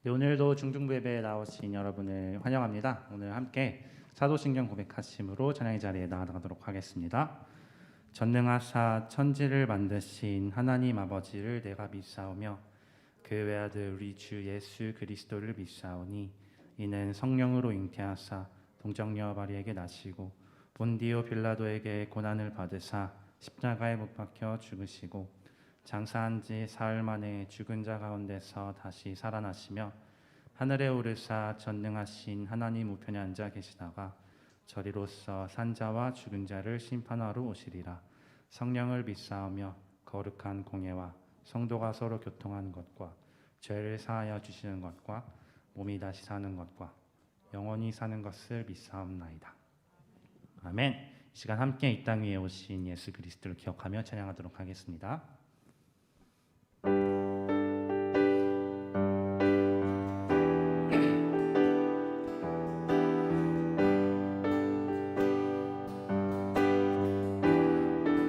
네, 오늘도 중등부 예배에 나오신 여러분을 환영합니다. 오늘 함께 사도신경 고백하심으로 찬양의 자리에 나아가도록 하겠습니다. 전능하사 천지를 만드신 하나님 아버지를 내가 믿사오며 그 외아들 우리 주 예수 그리스도를 믿사오니 이는 성령으로 잉태하사 동정녀 마리에게 나시고 본디오 빌라도에게 고난을 받으사 십자가에 못 박혀 죽으시고 장사한 지 사흘 만에 죽은 자 가운데서 다시 살아나시며 하늘에 오르사 전능하신 하나님 우편에 앉아 계시다가 저리로서 산 자와 죽은 자를 심판하러 오시리라. 성령을 믿사오며 거룩한 공예와 성도가 서로 교통하는 것과 죄를 사하여 주시는 것과 몸이 다시 사는 것과 영원히 사는 것을 믿사옵나이다. 아멘. 이 시간 함께 이 땅 위에 오신 예수 그리스도를 기억하며 찬양하도록 하겠습니다.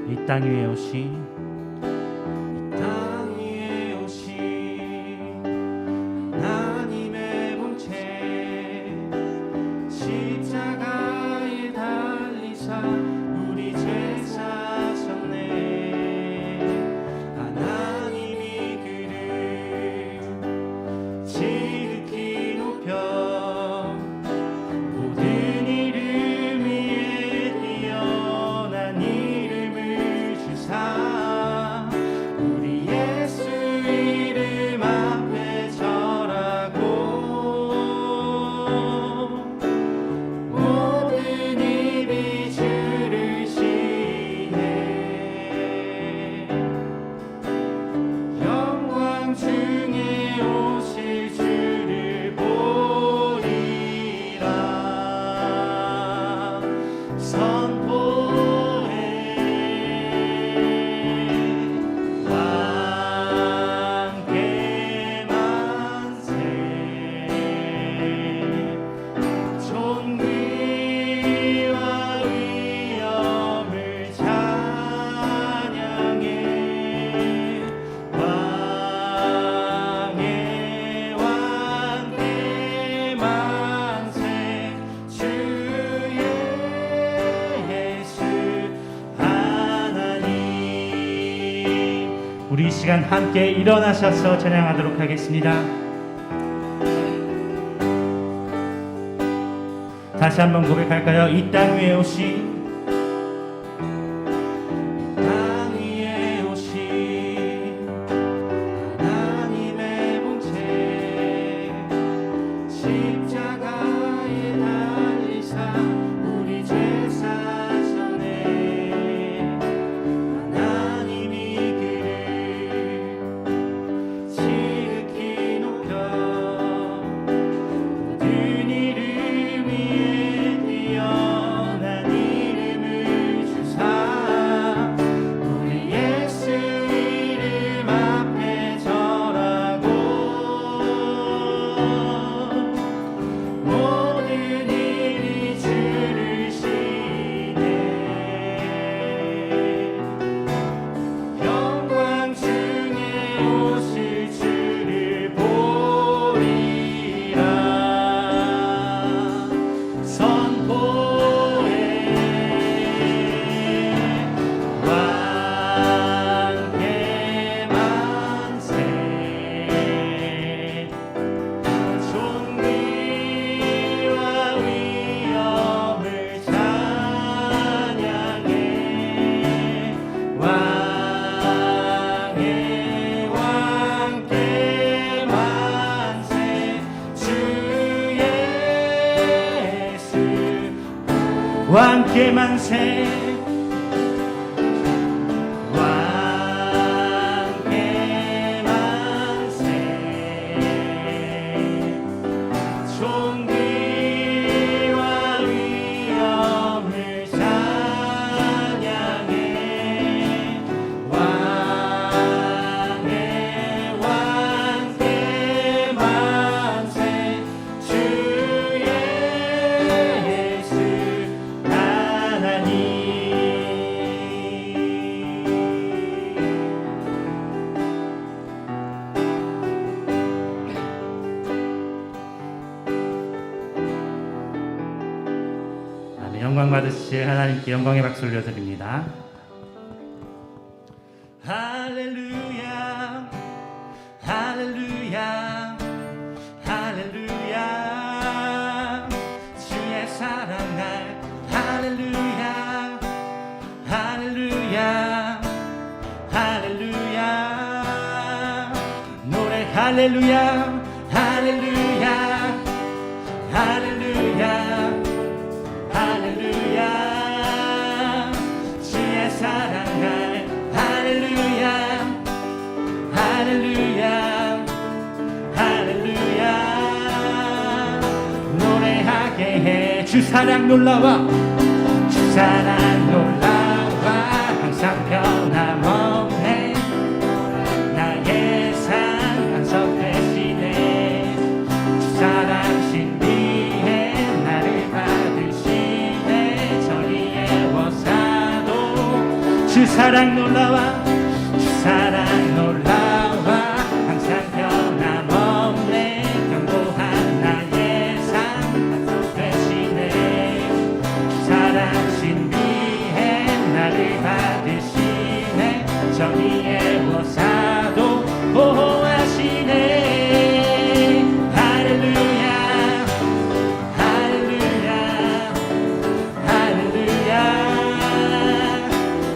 이 땅 위에 오신 하나님의 본체 십자가에 달리사 우리 죄 사셨네. 하나님이 그를 지극히 높여 모든 이름 위에 뛰어난 이름을 주사 우리 예수 이름 앞에 절하고 모든 입이 주를 시인해 영광 중에 오실 주를 보리라 선포해 왕께 만세 존귀와 위엄을 찬양해 왕의 왕께 만세 주 예수 하나님. 우리 이 시간 함께 일어나셔서 찬양하도록 하겠습니다. 다시 한번 고백할까요? 이 땅 위에 오신 땅 위에 오신 하나님의 본체 십자가에 달리사 우리 죄 사셨네. 하나님이 그를 지극히 높여 모든 이름 위에 뛰어난 이름을 주사 우리 예수 이름 앞에 절하고 모든 일이 주를 시인해 영광 중에 오실 주를 보리라 선포해 왕께 만세 존귀와 위엄을 찬양해 왕의 왕께 만세 주 예수 왕께 만세 왕께 만세 존귀와 위엄을 찬양해 왕의 왕께 만세 주 예수 하나님. 영광 받으실 하나님께 영광의 박수 올려드립니다. 할렐루야 할렐루야 할렐루야 주의 사랑 날 할렐루야 할렐루야 할렐루야 노래 할렐루야 할렐루야 할렐루야 할렐루야 주의 사랑 날 할렐루야 할렐루야 할렐루야 노래하게 해. 주 사랑 놀라와 주 사랑 놀라와 항상 변함없네 나의 삶 완성되시네 주 사랑 신비해 나를 받으시네 저리의 워사도 주 사랑 놀라와 주 사랑 놀라와 항상 변함없네 견고한 나의 삶 완성되시네 주 사랑 신비해 나를 받으시네 저리의 워사도 보호하시네 할렐루야 할렐루야 할렐루야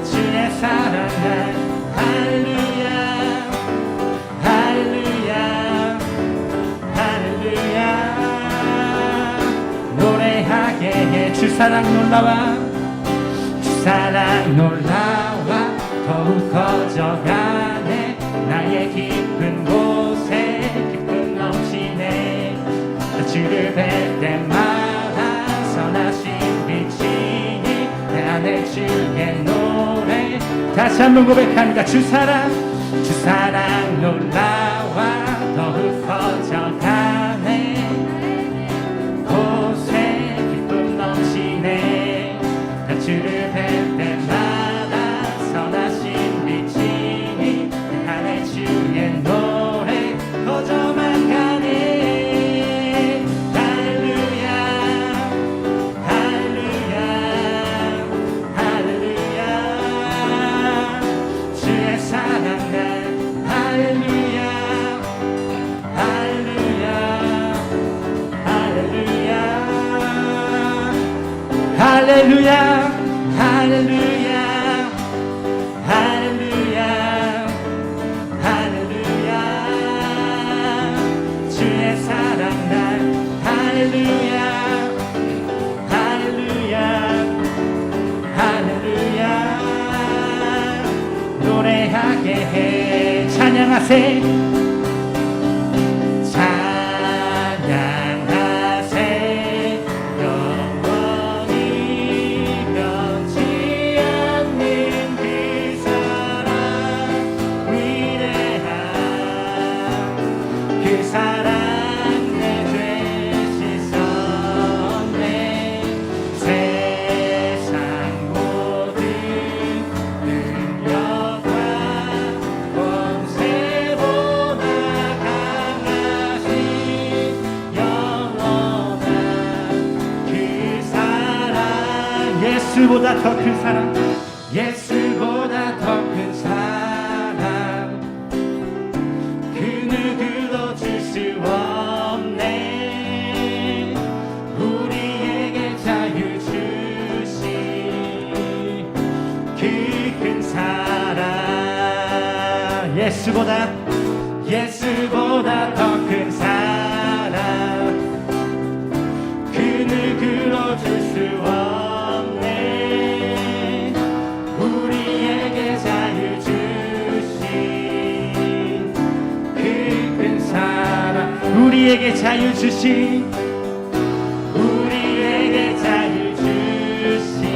주의 사랑 날 할렐루야 할렐루야 할렐루야 노래하게 해. 주 사랑 놀라와 주 사랑 놀라와 더욱 커져가네 나의 깊은 곳에 기쁨 넘치네 주를 뵐 때마다 선하신 빛이니 내 안에 주의 노래 다시 한번 고백합니다. 주 사랑 놀라와 더욱 커져가네 곳에 기쁨 넘치네 나 주를 뵐 때마다 선하신 빛이니 내 안에 주의 노래 커져만 가네 할렐루야 할렐루야 할렐루야 주의 사랑 날 할렐루야 할렐루야 할렐루야 할렐루야 할렐루야 할렐루야 할렐루야 주의 사랑 날 할렐루야 할렐루야 할렐루야 노래하게 해. 찬양하세 찬양하세 영원히 변치 않는 그 사랑 위대한 그 사랑 내 죄 씻었네 세상 모든 능력과 권세보다 강하신 영원한 그 사랑 예수보다 더 큰 사랑 예수보다 더 큰 사랑 그 누구도 줄 수 없네 우리에게 자유 주신 그 큰 사랑 예수보다 더 큰 사랑 그 누구도 줄 수 없네 우리에게 자유 주신 그 큰 사랑 우리에게 자유 주신 우리에게 자유 주신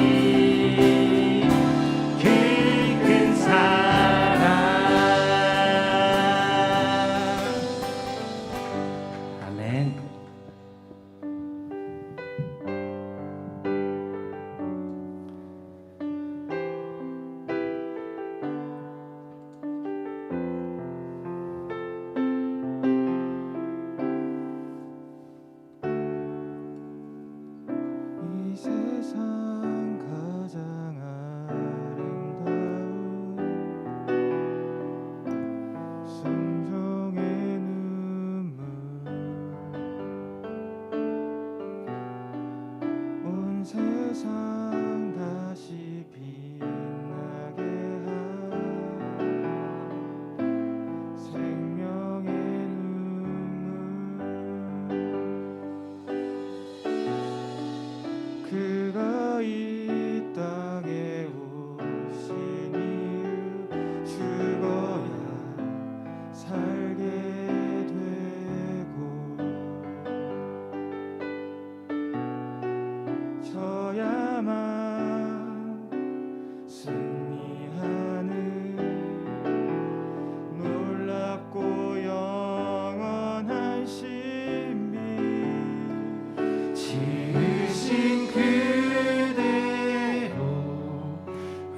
그 큰 사랑 아멘.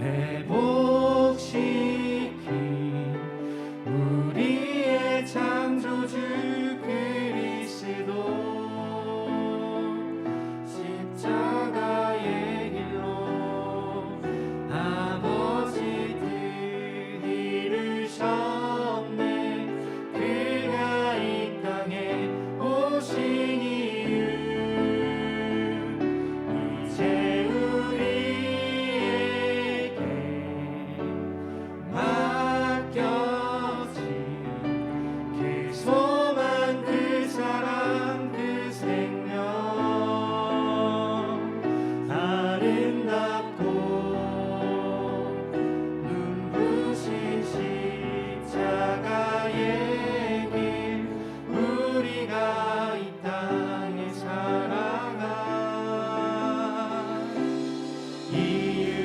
회복시킨 우리의 창조주 그리스도 십자가의 길로 아버지 뜻 이루셨네. 그가 이 땅에 오신 이유 이제 우리에게 맡겨진 그 소망 그 사랑 그 생명 아름답고 눈부신 십자가의 길 우리가 이 땅에 살아가 이유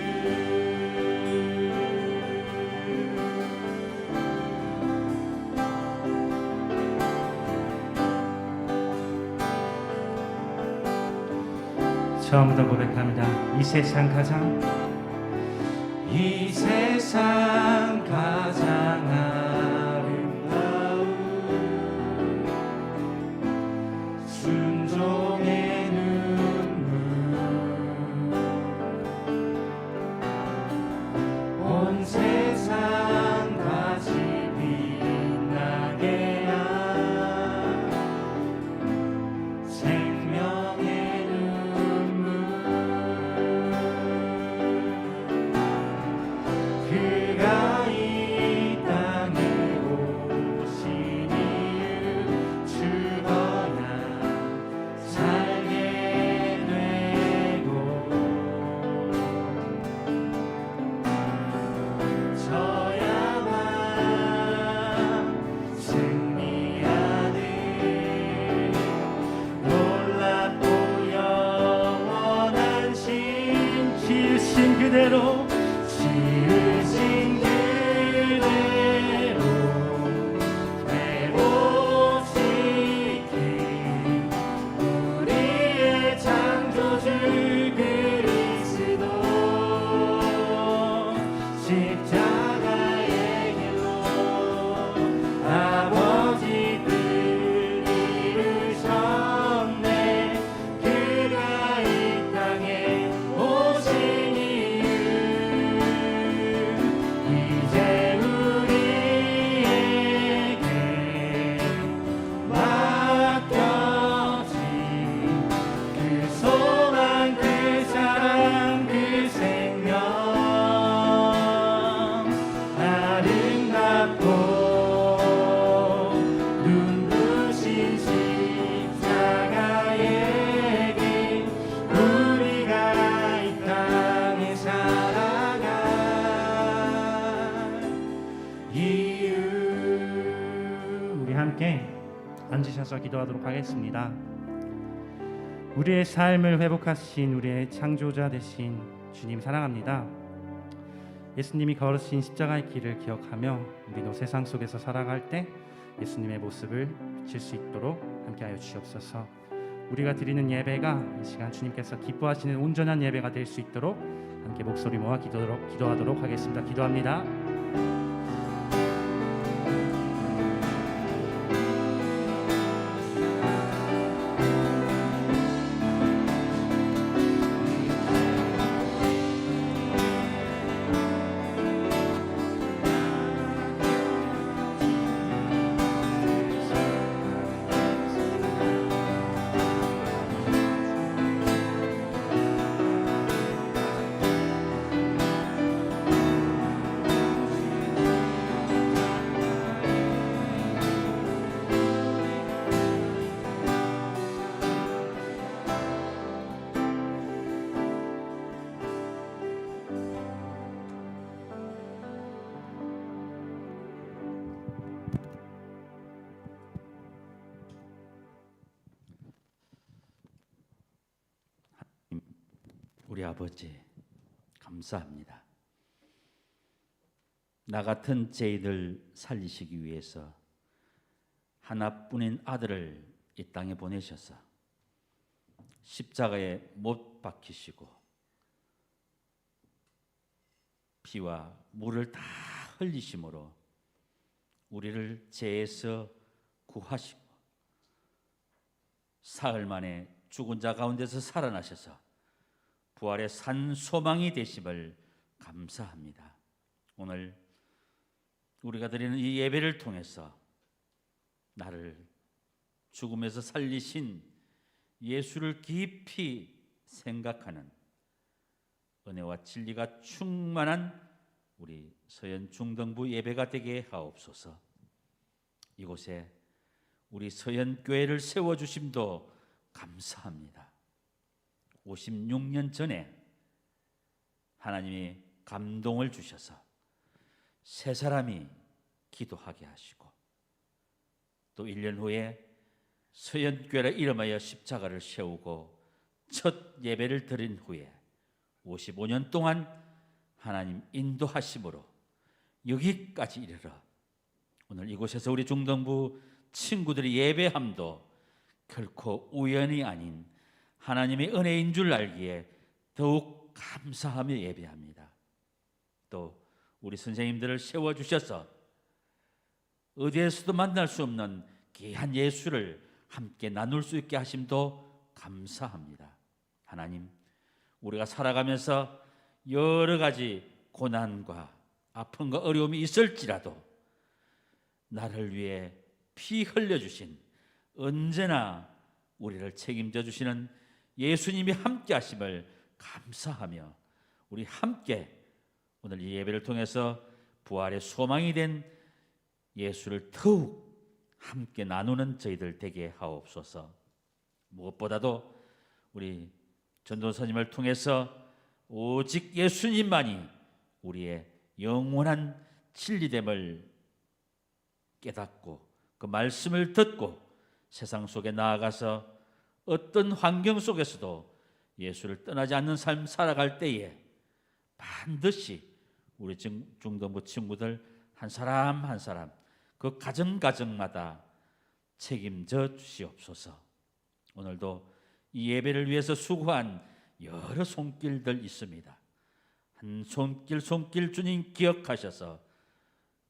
처음부터 고백합니다. 이 세상 가장 아름다운 순종의 눈물 온 세상 다시 빛나게 한 생명의 눈물 그가 이 땅에 오신 이유 죽어야 살게 되고 져야만 승리하는 놀랍고 영원한 신 지으신 그대로 회복시킨 우리의 창조주 그리스도 십자가의 길로 아버지 뜻 이루셨네. 그가 이 땅에 오신 이유 이제 우리에게 맡겨진 그 소망 그 사랑 그 생명 아름답고 눈부신 십자가의 길 우리가 이 땅에 살아가 이유. 우리 함께 앉으셔서 기도하도록 하겠습니다. 우리의 삶을 회복하신 우리의 창조자 되신 주님 사랑합니다. 예수님이 걸으신 십자가의 길을 기억하며 우리도 세상 속에서 살아갈 때 예수님의 모습을 비칠 수 있도록 함께하여 주시옵소서. 우리가 드리는 예배가 이 시간 주님께서 기뻐하시는 온전한 예배가 될 수 있도록 함께 목소리 모아 기도하도록 하겠습니다. 기도합니다. 우리 아버지 감사합니다. 나 같은 죄인을 살리시기 위해서 하나뿐인 아들을 이 땅에 보내셔서 십자가에 못 박히시고 피와 물을 다 흘리심으로 우리를 죄에서 구하시고 사흘 만에 죽은 자 가운데서 살아나셔서 부활의 산 소망이 되심을 감사합니다. 오늘 우리가 드리는 이 예배를 통해서 나를 죽음에서 살리신 예수를 깊이 생각하는 은혜와 진리가 충만한 우리 서현 중등부 예배가 되게 하옵소서. 이곳에 우리 서현 교회를 세워주심도 감사합니다. 56년 전에 하나님이 감동을 주셔서 세 사람이 기도하게 하시고 또 1년 후에 서현교회라 이름하여 십자가를 세우고 첫 예배를 드린 후에 55년 동안 하나님 인도하심으로 여기까지 이르러 오늘 이곳에서 우리 중등부 친구들이 예배함도 결코 우연이 아닌 하나님의 은혜인 줄 알기에 더욱 감사하며 예배합니다. 또 우리 선생님들을 세워주셔서 어디에서도 만날 수 없는 귀한 예수를 함께 나눌 수 있게 하심도 감사합니다. 하나님, 우리가 살아가면서 여러 가지 고난과 아픔과 어려움이 있을지라도 나를 위해 피 흘려주신 언제나 우리를 책임져 주시는 예수님이 함께 하심을 감사하며 우리 함께 오늘 이 예배를 통해서 부활의 소망이 된 예수를 더욱 함께 나누는 저희들 되게 하옵소서. 무엇보다도 우리 전도사님을 통해서 오직 예수님만이 우리의 영원한 진리됨을 깨닫고 그 말씀을 듣고 세상 속에 나아가서 어떤 환경 속에서도 예수를 떠나지 않는 삶 살아갈 때에 반드시 우리 중등부 친구들 한 사람 한 사람 그 가정마다 책임져 주시옵소서. 오늘도 이 예배를 위해서 수고한 여러 손길들 있습니다. 한 손길 주님 기억하셔서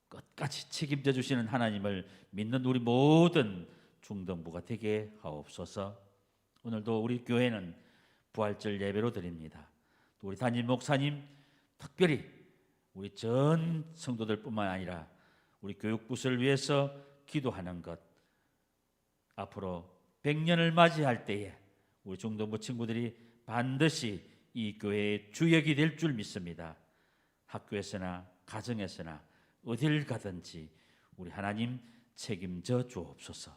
끝까지 책임져 주시는 하나님을 믿는 우리 모든 중등부가 되게 하옵소서. 오늘도 우리 교회는 부활절 예배로 드립니다. 또 우리 담임 목사님 특별히 우리 전 성도들뿐만 아니라 우리 교육부서를 위해서 기도하는 것, 앞으로 100년을 맞이할 때에 우리 중등부 친구들이 반드시 이 교회의 주역이 될 줄 믿습니다. 학교에서나 가정에서나 어딜 가든지 우리 하나님 책임져 주옵소서.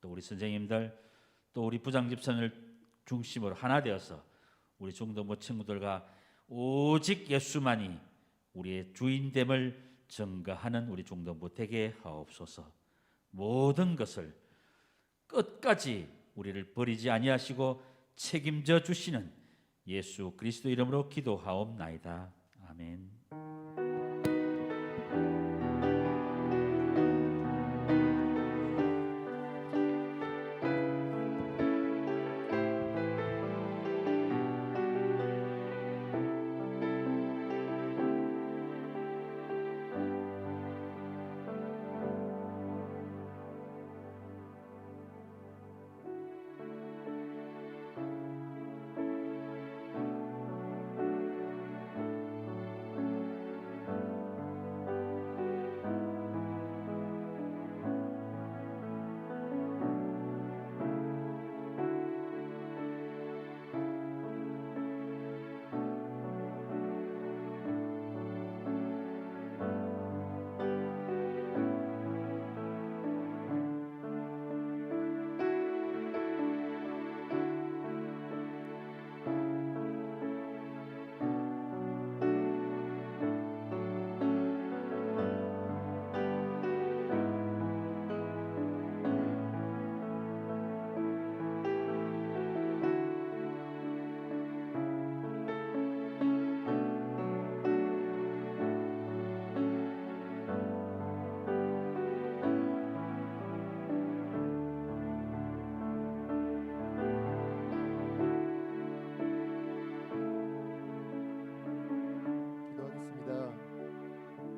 또 우리 선생님들 또 우리 부장집사를 중심으로 하나 되어서 우리 중등부 친구들과 오직 예수만이 우리의 주인됨을 증거하는 우리 중등부 되게 하옵소서. 모든 것을 끝까지 우리를 버리지 아니하시고 책임져 주시는 예수 그리스도 이름으로 기도하옵나이다. 아멘.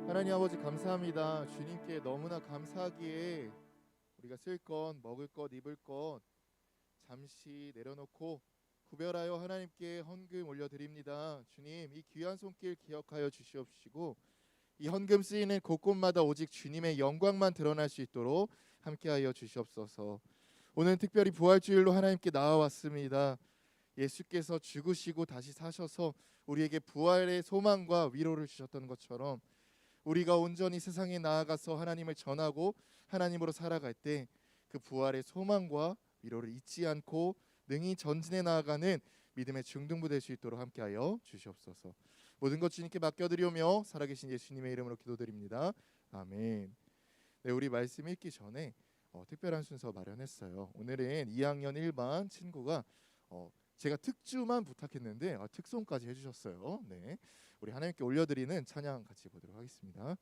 하나님 아버지 감사합니다. 주님께 너무나 감사하기에 우리가 쓸 것, 먹을 것, 입을 것 잠시 내려놓고 구별하여 하나님께 헌금 올려드립니다. 주님, 이 귀한 손길 기억하여 주시옵시고 이 헌금 쓰이는 곳곳마다 오직 주님의 영광만 드러날 수 있도록 함께하여 주시옵소서. 오늘 특별히 부활주일로 하나님께 나와왔습니다. 예수께서 죽으시고 다시 사셔서 우리에게 부활의 소망과 위로를 주셨던 것처럼 우리가 온전히 세상에 나아가서 하나님을 전하고 하나님으로 살아갈 때 그 부활의 소망과 위로를 잊지 않고 능히 전진해 나아가는 믿음의 중등부 될 수 있도록 함께하여 주시옵소서. 모든 것 주님께 맡겨드리오며 살아계신 예수님의 이름으로 기도드립니다. 아멘. 네, 우리 말씀 읽기 전에 특별한 순서 마련했어요. 오늘은 2학년 1반 친구가 제가 특주만 부탁했는데 특송까지 해주셨어요. 네, 우리 하나님께 올려드리는 찬양 같이 보도록 하겠습니다.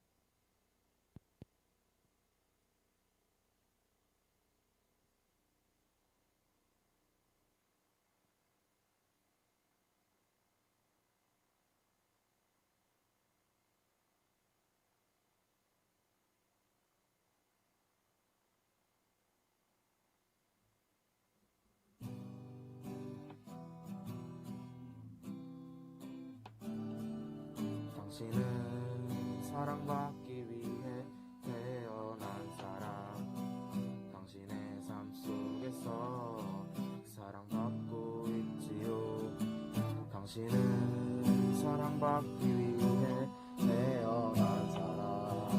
당신은 사랑받기 위해 태어난 사람. 당신의 삶 속에서 사랑받고 있지요. 당신은 사랑받기 위해 태어난 사람.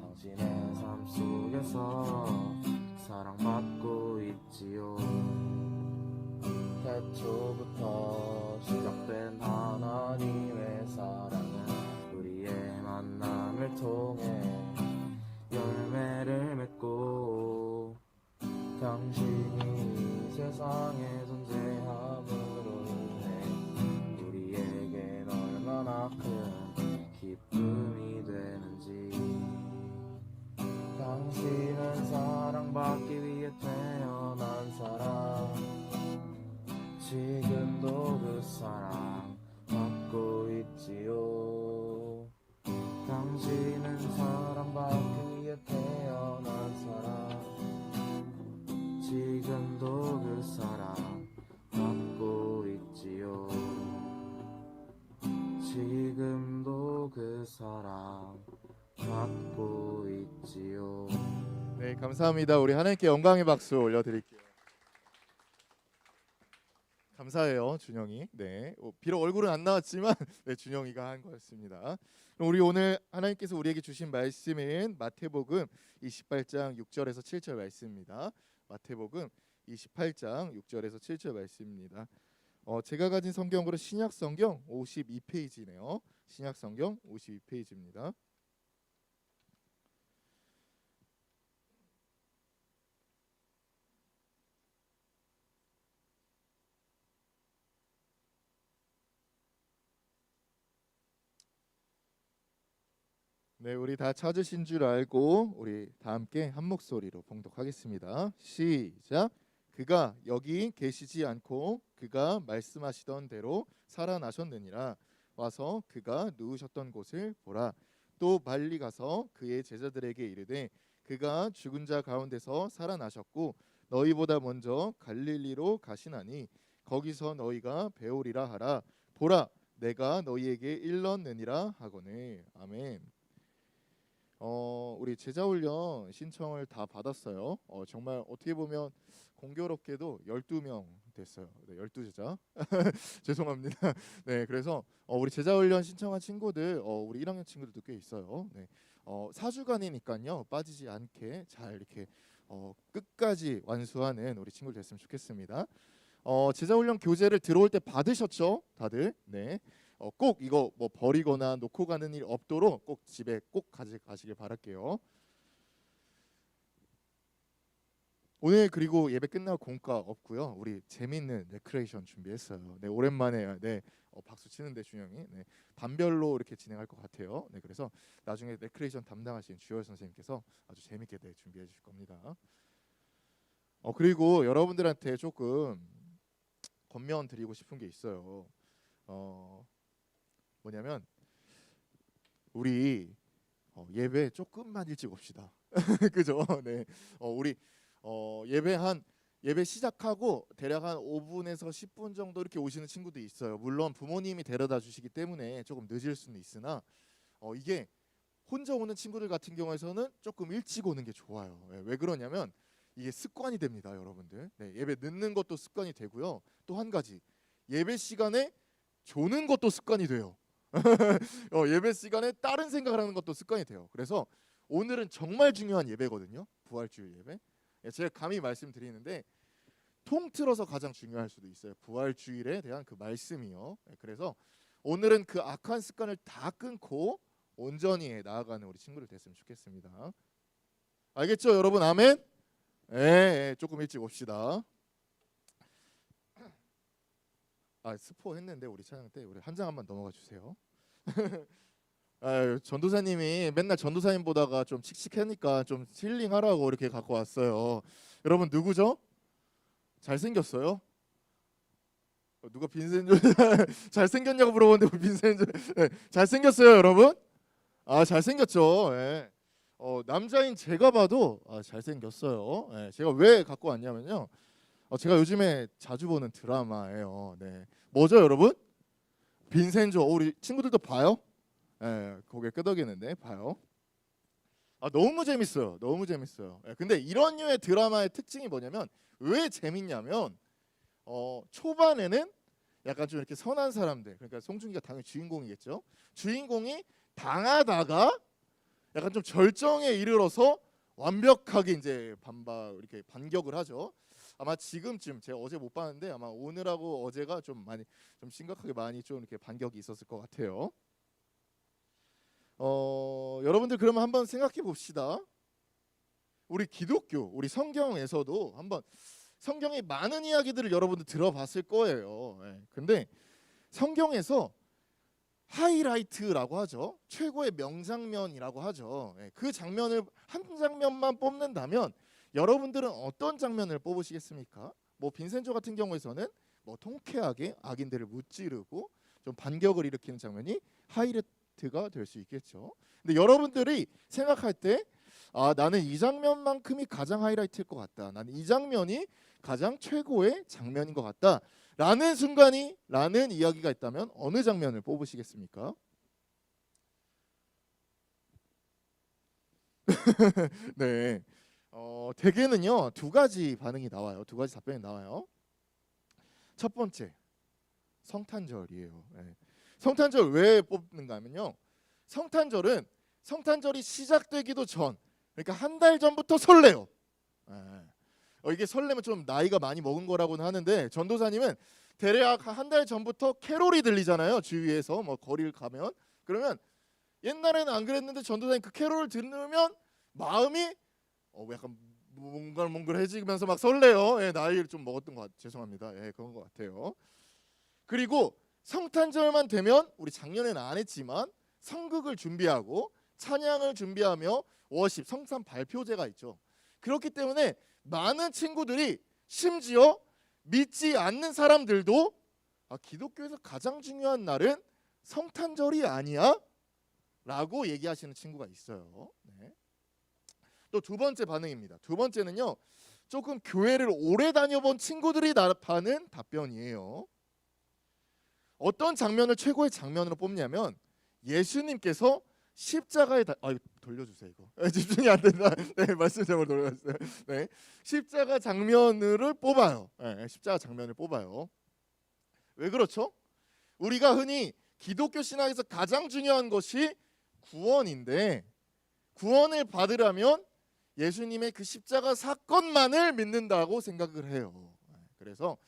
당신의 삶 속에서 사랑받고 있지요. 태초부터 시작된 하나님의 사랑은 우리의 만남을 통해 열매를 맺고 당신이 세상에 존재함으로 인해 우리에겐 얼마나 큰 기쁨이 되는지. 당신은 사랑받기 위해 태어난 사람. 지금도 그 사랑 받고 있지요. 당신은 사랑받기 위해 태어난 사람. 지금도 그 사랑 받고 있지요. 지금도 그 사랑 받고 있지요. 네, 감사합니다. 우리 하나님께 영광의 박수 올려드릴게요. 감사해요, 준영이. 네, 비록 얼굴은 안 나왔지만 네, 준영이가 한 거였습니다. 그럼 우리 오늘 하나님께서 우리에게 주신 말씀은 마태복음 28장 6절에서 7절 말씀입니다. 마태복음 28장 6절에서 7절 말씀입니다. 제가 가진 성경으로 신약 성경 52페이지네요. 신약 성경 52페이지입니다. 네, 우리 다 찾으신 줄 알고 우리 다 함께 한 목소리로 봉독하겠습니다. 시작. 그가 여기 계시지 않고 그가 말씀하시던 대로 살아나셨느니라. 와서 그가 누우셨던 곳을 보라. 또 빨리 가서 그의 제자들에게 이르되 그가 죽은 자 가운데서 살아나셨고 너희보다 먼저 갈릴리로 가시나니 거기서 너희가 배우리라 하라. 보라, 내가 너희에게 일렀느니라 하거늘. 아멘. 우리 제자훈련 신청을 다 받았어요. 정말 어떻게 보면 공교롭게도 12명 됐어요. 네, 12제자. 죄송합니다. 네, 그래서 우리 제자훈련 신청한 친구들, 우리 1학년 친구들도 꽤 있어요. 네, 4주간이니까요. 빠지지 않게 잘 이렇게 끝까지 완수하는 우리 친구들 됐으면 좋겠습니다. 제자훈련 교재를 들어올 때 받으셨죠? 다들? 네. 꼭 이거 뭐 버리거나 놓고 가는 일 없도록 꼭 집에 꼭 가져가시길 바랄게요. 오늘 그리고 예배 끝나고 공과 없고요. 우리 재밌는 레크레이션 준비했어요. 네, 오랜만에 네, 박수 치는데 준영이 네, 반별로 이렇게 진행할 것 같아요. 네, 그래서 나중에 레크레이션 담당하신 주열 선생님께서 아주 재밌게 네, 준비해 주실 겁니다. 그리고 여러분들한테 조금 권면 드리고 싶은 게 있어요. 뭐냐면 우리 예배 조금만 일찍 옵시다. 그죠? 네. 우리 예배 시작하고 대략 한 5분에서 10분 정도 이렇게 오시는 친구도 있어요. 물론 부모님이 데려다 주시기 때문에 조금 늦을 수는 있으나 이게 혼자 오는 친구들 같은 경우에서는 조금 일찍 오는 게 좋아요. 왜 그러냐면 이게 습관이 됩니다, 여러분들. 네, 예배 늦는 것도 습관이 되고요. 또 한 가지, 예배 시간에 조는 것도 습관이 돼요. 예배 시간에 다른 생각을 하는 것도 습관이 돼요. 그래서 오늘은 정말 중요한 예배거든요. 부활주일 예배. 제가 감히 말씀드리는데 통틀어서 가장 중요할 수도 있어요. 부활주일에 대한 그 말씀이요. 그래서 오늘은 그 악한 습관을 다 끊고 온전히 나아가는 우리 친구들 됐으면 좋겠습니다. 알겠죠, 여러분? 아멘. 조금 일찍 옵시다. 스포 했는데 우리 찬양 때 우리 한 장 한번 넘어가 주세요. 전도사님이 맨날 전도사님 보다가 좀 칙칙하니까 좀 힐링하라고 이렇게 갖고 왔어요. 여러분 누구죠? 잘생겼어요? 누가 빈센조 잘생겼냐고 물어보는데 빈센조 잘생겼어요, 여러분? 잘생겼죠. 남자인 제가 봐도 잘생겼어요. 제가 왜 갖고 왔냐면요. 제가 요즘에 자주 보는 드라마예요. 네. 뭐죠, 여러분? 빈센조. 우리 친구들도 봐요? 고개 끄덕이는데 봐요. 너무 재밌어요. 너무 재밌어요. 근데 이런 류의 드라마의 특징이 뭐냐면 왜 재밌냐면 초반에는 약간 좀 이렇게 선한 사람들, 그러니까 송중기가 당연히 주인공이겠죠. 주인공이 당하다가 약간 좀 절정에 이르러서 완벽하게 이제 이렇게 반격을 하죠. 아마 지금쯤 제가 어제 못 봤는데 아마 오늘하고 어제가 좀 심각하게 많이 좀 이렇게 반격이 있었을 것 같아요. 여러분들 그러면 한번 생각해 봅시다. 우리 기독교, 우리 성경에서도 한번 성경의 많은 이야기들을 여러분들 들어봤을 거예요. 근데 성경에서 하이라이트라고 하죠. 최고의 명장면이라고 하죠. 그 장면을 한 장면만 뽑는다면 여러분들은 어떤 장면을 뽑으시겠습니까? 뭐 빈센조 같은 경우에서는 뭐 통쾌하게 악인들을 무찌르고 좀 반격을 일으키는 장면이 하이라이트가 될 수 있겠죠. 근데 여러분들이 생각할 때 나는 이 장면만큼이 가장 하이라이트일 것 같다. 나는 이 장면이 가장 최고의 장면인 것 같다. 라는 이야기가 있다면 어느 장면을 뽑으시겠습니까? 네. 대개는요 두 가지 반응이 나와요. 두 가지 답변이 나와요. 첫 번째, 성탄절이에요. 성탄절 왜 뽑는가 하면요, 성탄절이 시작되기도 전, 그러니까 한 달 전부터 설레요. 이게 설레면 좀 나이가 많이 먹은 거라고는 하는데 전도사님은 대략 한 달 전부터 캐롤이 들리잖아요. 주위에서 뭐 거리를 가면. 그러면 옛날에는 안 그랬는데 전도사님 그 캐롤을 들으면 마음이 약간 몽글몽글해지면서 막 설레요. 나이를 좀 먹었던 것 죄송합니다. 그런 것 같아요. 그리고 성탄절만 되면 우리 작년에는 안 했지만 성극을 준비하고 찬양을 준비하며 워십, 성탄 발표제가 있죠. 그렇기 때문에 많은 친구들이, 심지어 믿지 않는 사람들도 기독교에서 가장 중요한 날은 성탄절이 아니야? 라고 얘기하시는 친구가 있어요. 또 두 번째 반응입니다. 두 번째는요, 조금 교회를 오래 다녀본 친구들이 하는 답변이에요. 어떤 장면을 최고의 장면으로 뽑냐면 예수님께서 십자가에 돌려주세요 이거. 집중이 안 된다. 말씀 잘못 돌렸어요. 십자가 장면을 뽑아요. 십자가 장면을 뽑아요. 왜 그렇죠? 우리가 흔히 기독교 신학에서 가장 중요한 것이 구원인데, 구원을 받으려면 예수님의 그 십자가 사건만을 믿는다고 생각을 해요. 그래서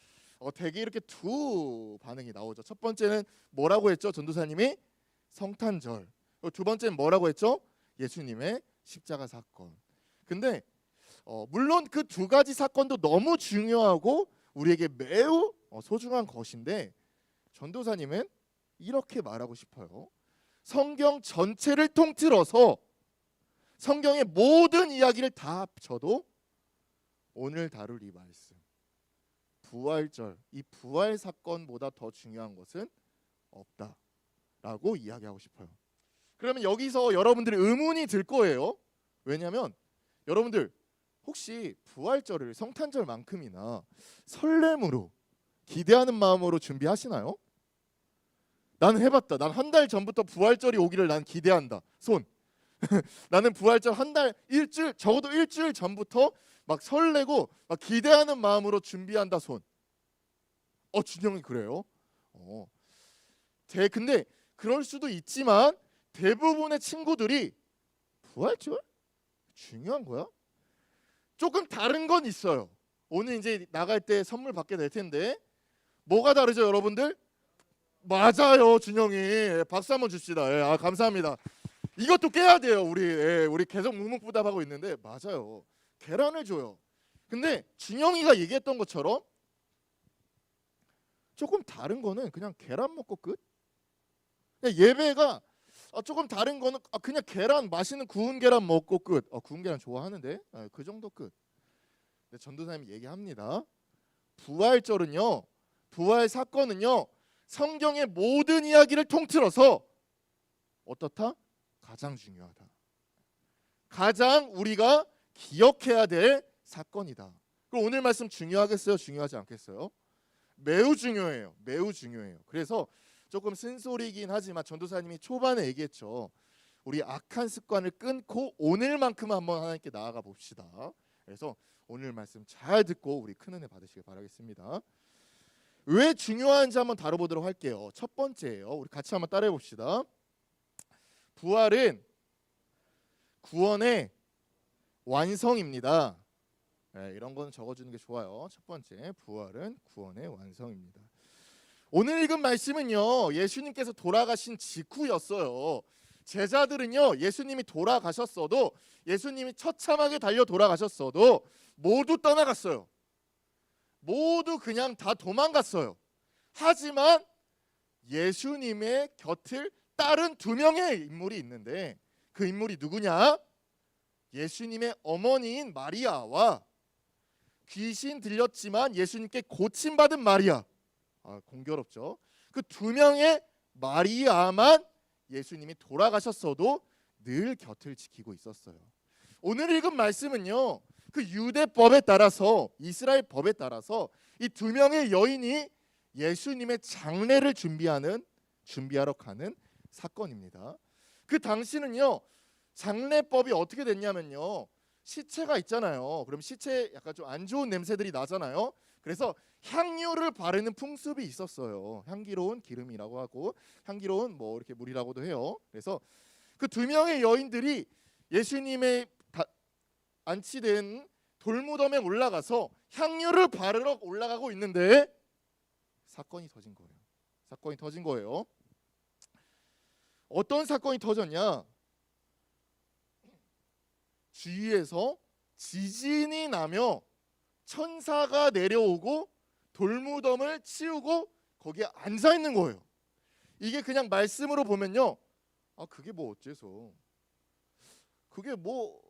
대개 이렇게 두 반응이 나오죠. 첫 번째는 뭐라고 했죠? 전도사님이 성탄절. 두 번째는 뭐라고 했죠? 예수님의 십자가 사건. 근데 물론 그 두 가지 사건도 너무 중요하고 우리에게 매우 소중한 것인데 전도사님은 이렇게 말하고 싶어요. 성경 전체를 통틀어서 성경의 모든 이야기를 다 합쳐도 오늘 다룰 이 말씀, 부활절, 이 부활 사건보다 더 중요한 것은 없다라고 이야기하고 싶어요. 그러면 여기서 여러분들이 의문이 들 거예요. 왜냐하면 여러분들 혹시 부활절을 성탄절만큼이나 설렘으로 기대하는 마음으로 준비하시나요? 나는 해봤다. 난 한 달 전부터 부활절이 오기를 난 기대한다. 손. 나는 부활절 한 달 일주일 적어도 일주일 전부터 막 설레고 막 기대하는 마음으로 준비한다. 손. 준영이 그래요? 근데 그럴 수도 있지만 대부분의 친구들이 부활절 중요한 거야? 조금 다른 건 있어요. 오늘 이제 나갈 때 선물 받게 될 텐데 뭐가 다르죠, 여러분들? 맞아요, 준영이. 박수 한번 줍시다. 예, 감사합니다. 이것도 깨야 돼요. 우리 계속 묵묵부답하고 있는데 맞아요. 계란을 줘요. 근데 준영이가 얘기했던 것처럼 조금 다른 거는 그냥 계란 먹고 끝. 그냥 예배가 조금 다른 거는 그냥 계란 맛있는 구운 계란 먹고 끝. 구운 계란 좋아하는데 그 정도 끝. 근데 전도사님이 얘기합니다. 부활절은요, 부활 사건은요, 성경의 모든 이야기를 통틀어서 어떻다? 가장 중요하다. 가장 우리가 기억해야 될 사건이다. 그럼 오늘 말씀 중요하겠어요? 중요하지 않겠어요? 매우 중요해요. 매우 중요해요. 그래서 조금 쓴소리긴 하지만 전도사님이 초반에 얘기했죠. 우리 악한 습관을 끊고 오늘만큼은 한번 하나님께 나아가 봅시다. 그래서 오늘 말씀 잘 듣고 우리 큰 은혜 받으시길 바라겠습니다. 왜 중요한지 한번 다뤄보도록 할게요. 첫 번째예요. 우리 같이 한번 따라해 봅시다. 부활은 구원의 완성입니다. 이런 건 적어주는 게 좋아요. 첫 번째, 부활은 구원의 완성입니다. 오늘 읽은 말씀은요, 예수님께서 돌아가신 직후였어요. 제자들은요, 예수님이 돌아가셨어도, 예수님이 처참하게 달려 돌아가셨어도 모두 떠나갔어요. 모두 그냥 다 도망갔어요. 하지만 예수님의 곁을 따른 두 명의 인물이 있는데 그 인물이 누구냐? 예수님의 어머니인 마리아와 귀신 들렸지만 예수님께 고침받은 마리아. 공교롭죠. 그 두 명의 마리아만 예수님이 돌아가셨어도 늘 곁을 지키고 있었어요. 오늘 읽은 말씀은요, 그 유대법에 따라서, 이스라엘 법에 따라서 이 두 명의 여인이 예수님의 장례를 준비하러 가는 사건입니다. 그 당시는요, 장례법이 어떻게 됐냐면요, 시체가 있잖아요. 그럼 시체에 약간 좀 안 좋은 냄새들이 나잖아요. 그래서 향유를 바르는 풍습이 있었어요. 향기로운 기름이라고 하고 향기로운 뭐 이렇게 물이라고도 해요. 그래서 그 두 명의 여인들이 예수님의 안치된 돌무덤에 올라가서 향유를 바르러 올라가고 있는데 사건이 터진 거예요. 어떤 사건이 터졌냐? 주위에서 지진이 나며 천사가 내려오고 돌무덤을 치우고 거기에 앉아 있는 거예요. 이게 그냥 말씀으로 보면요, 그게 뭐 어째서, 그게 뭐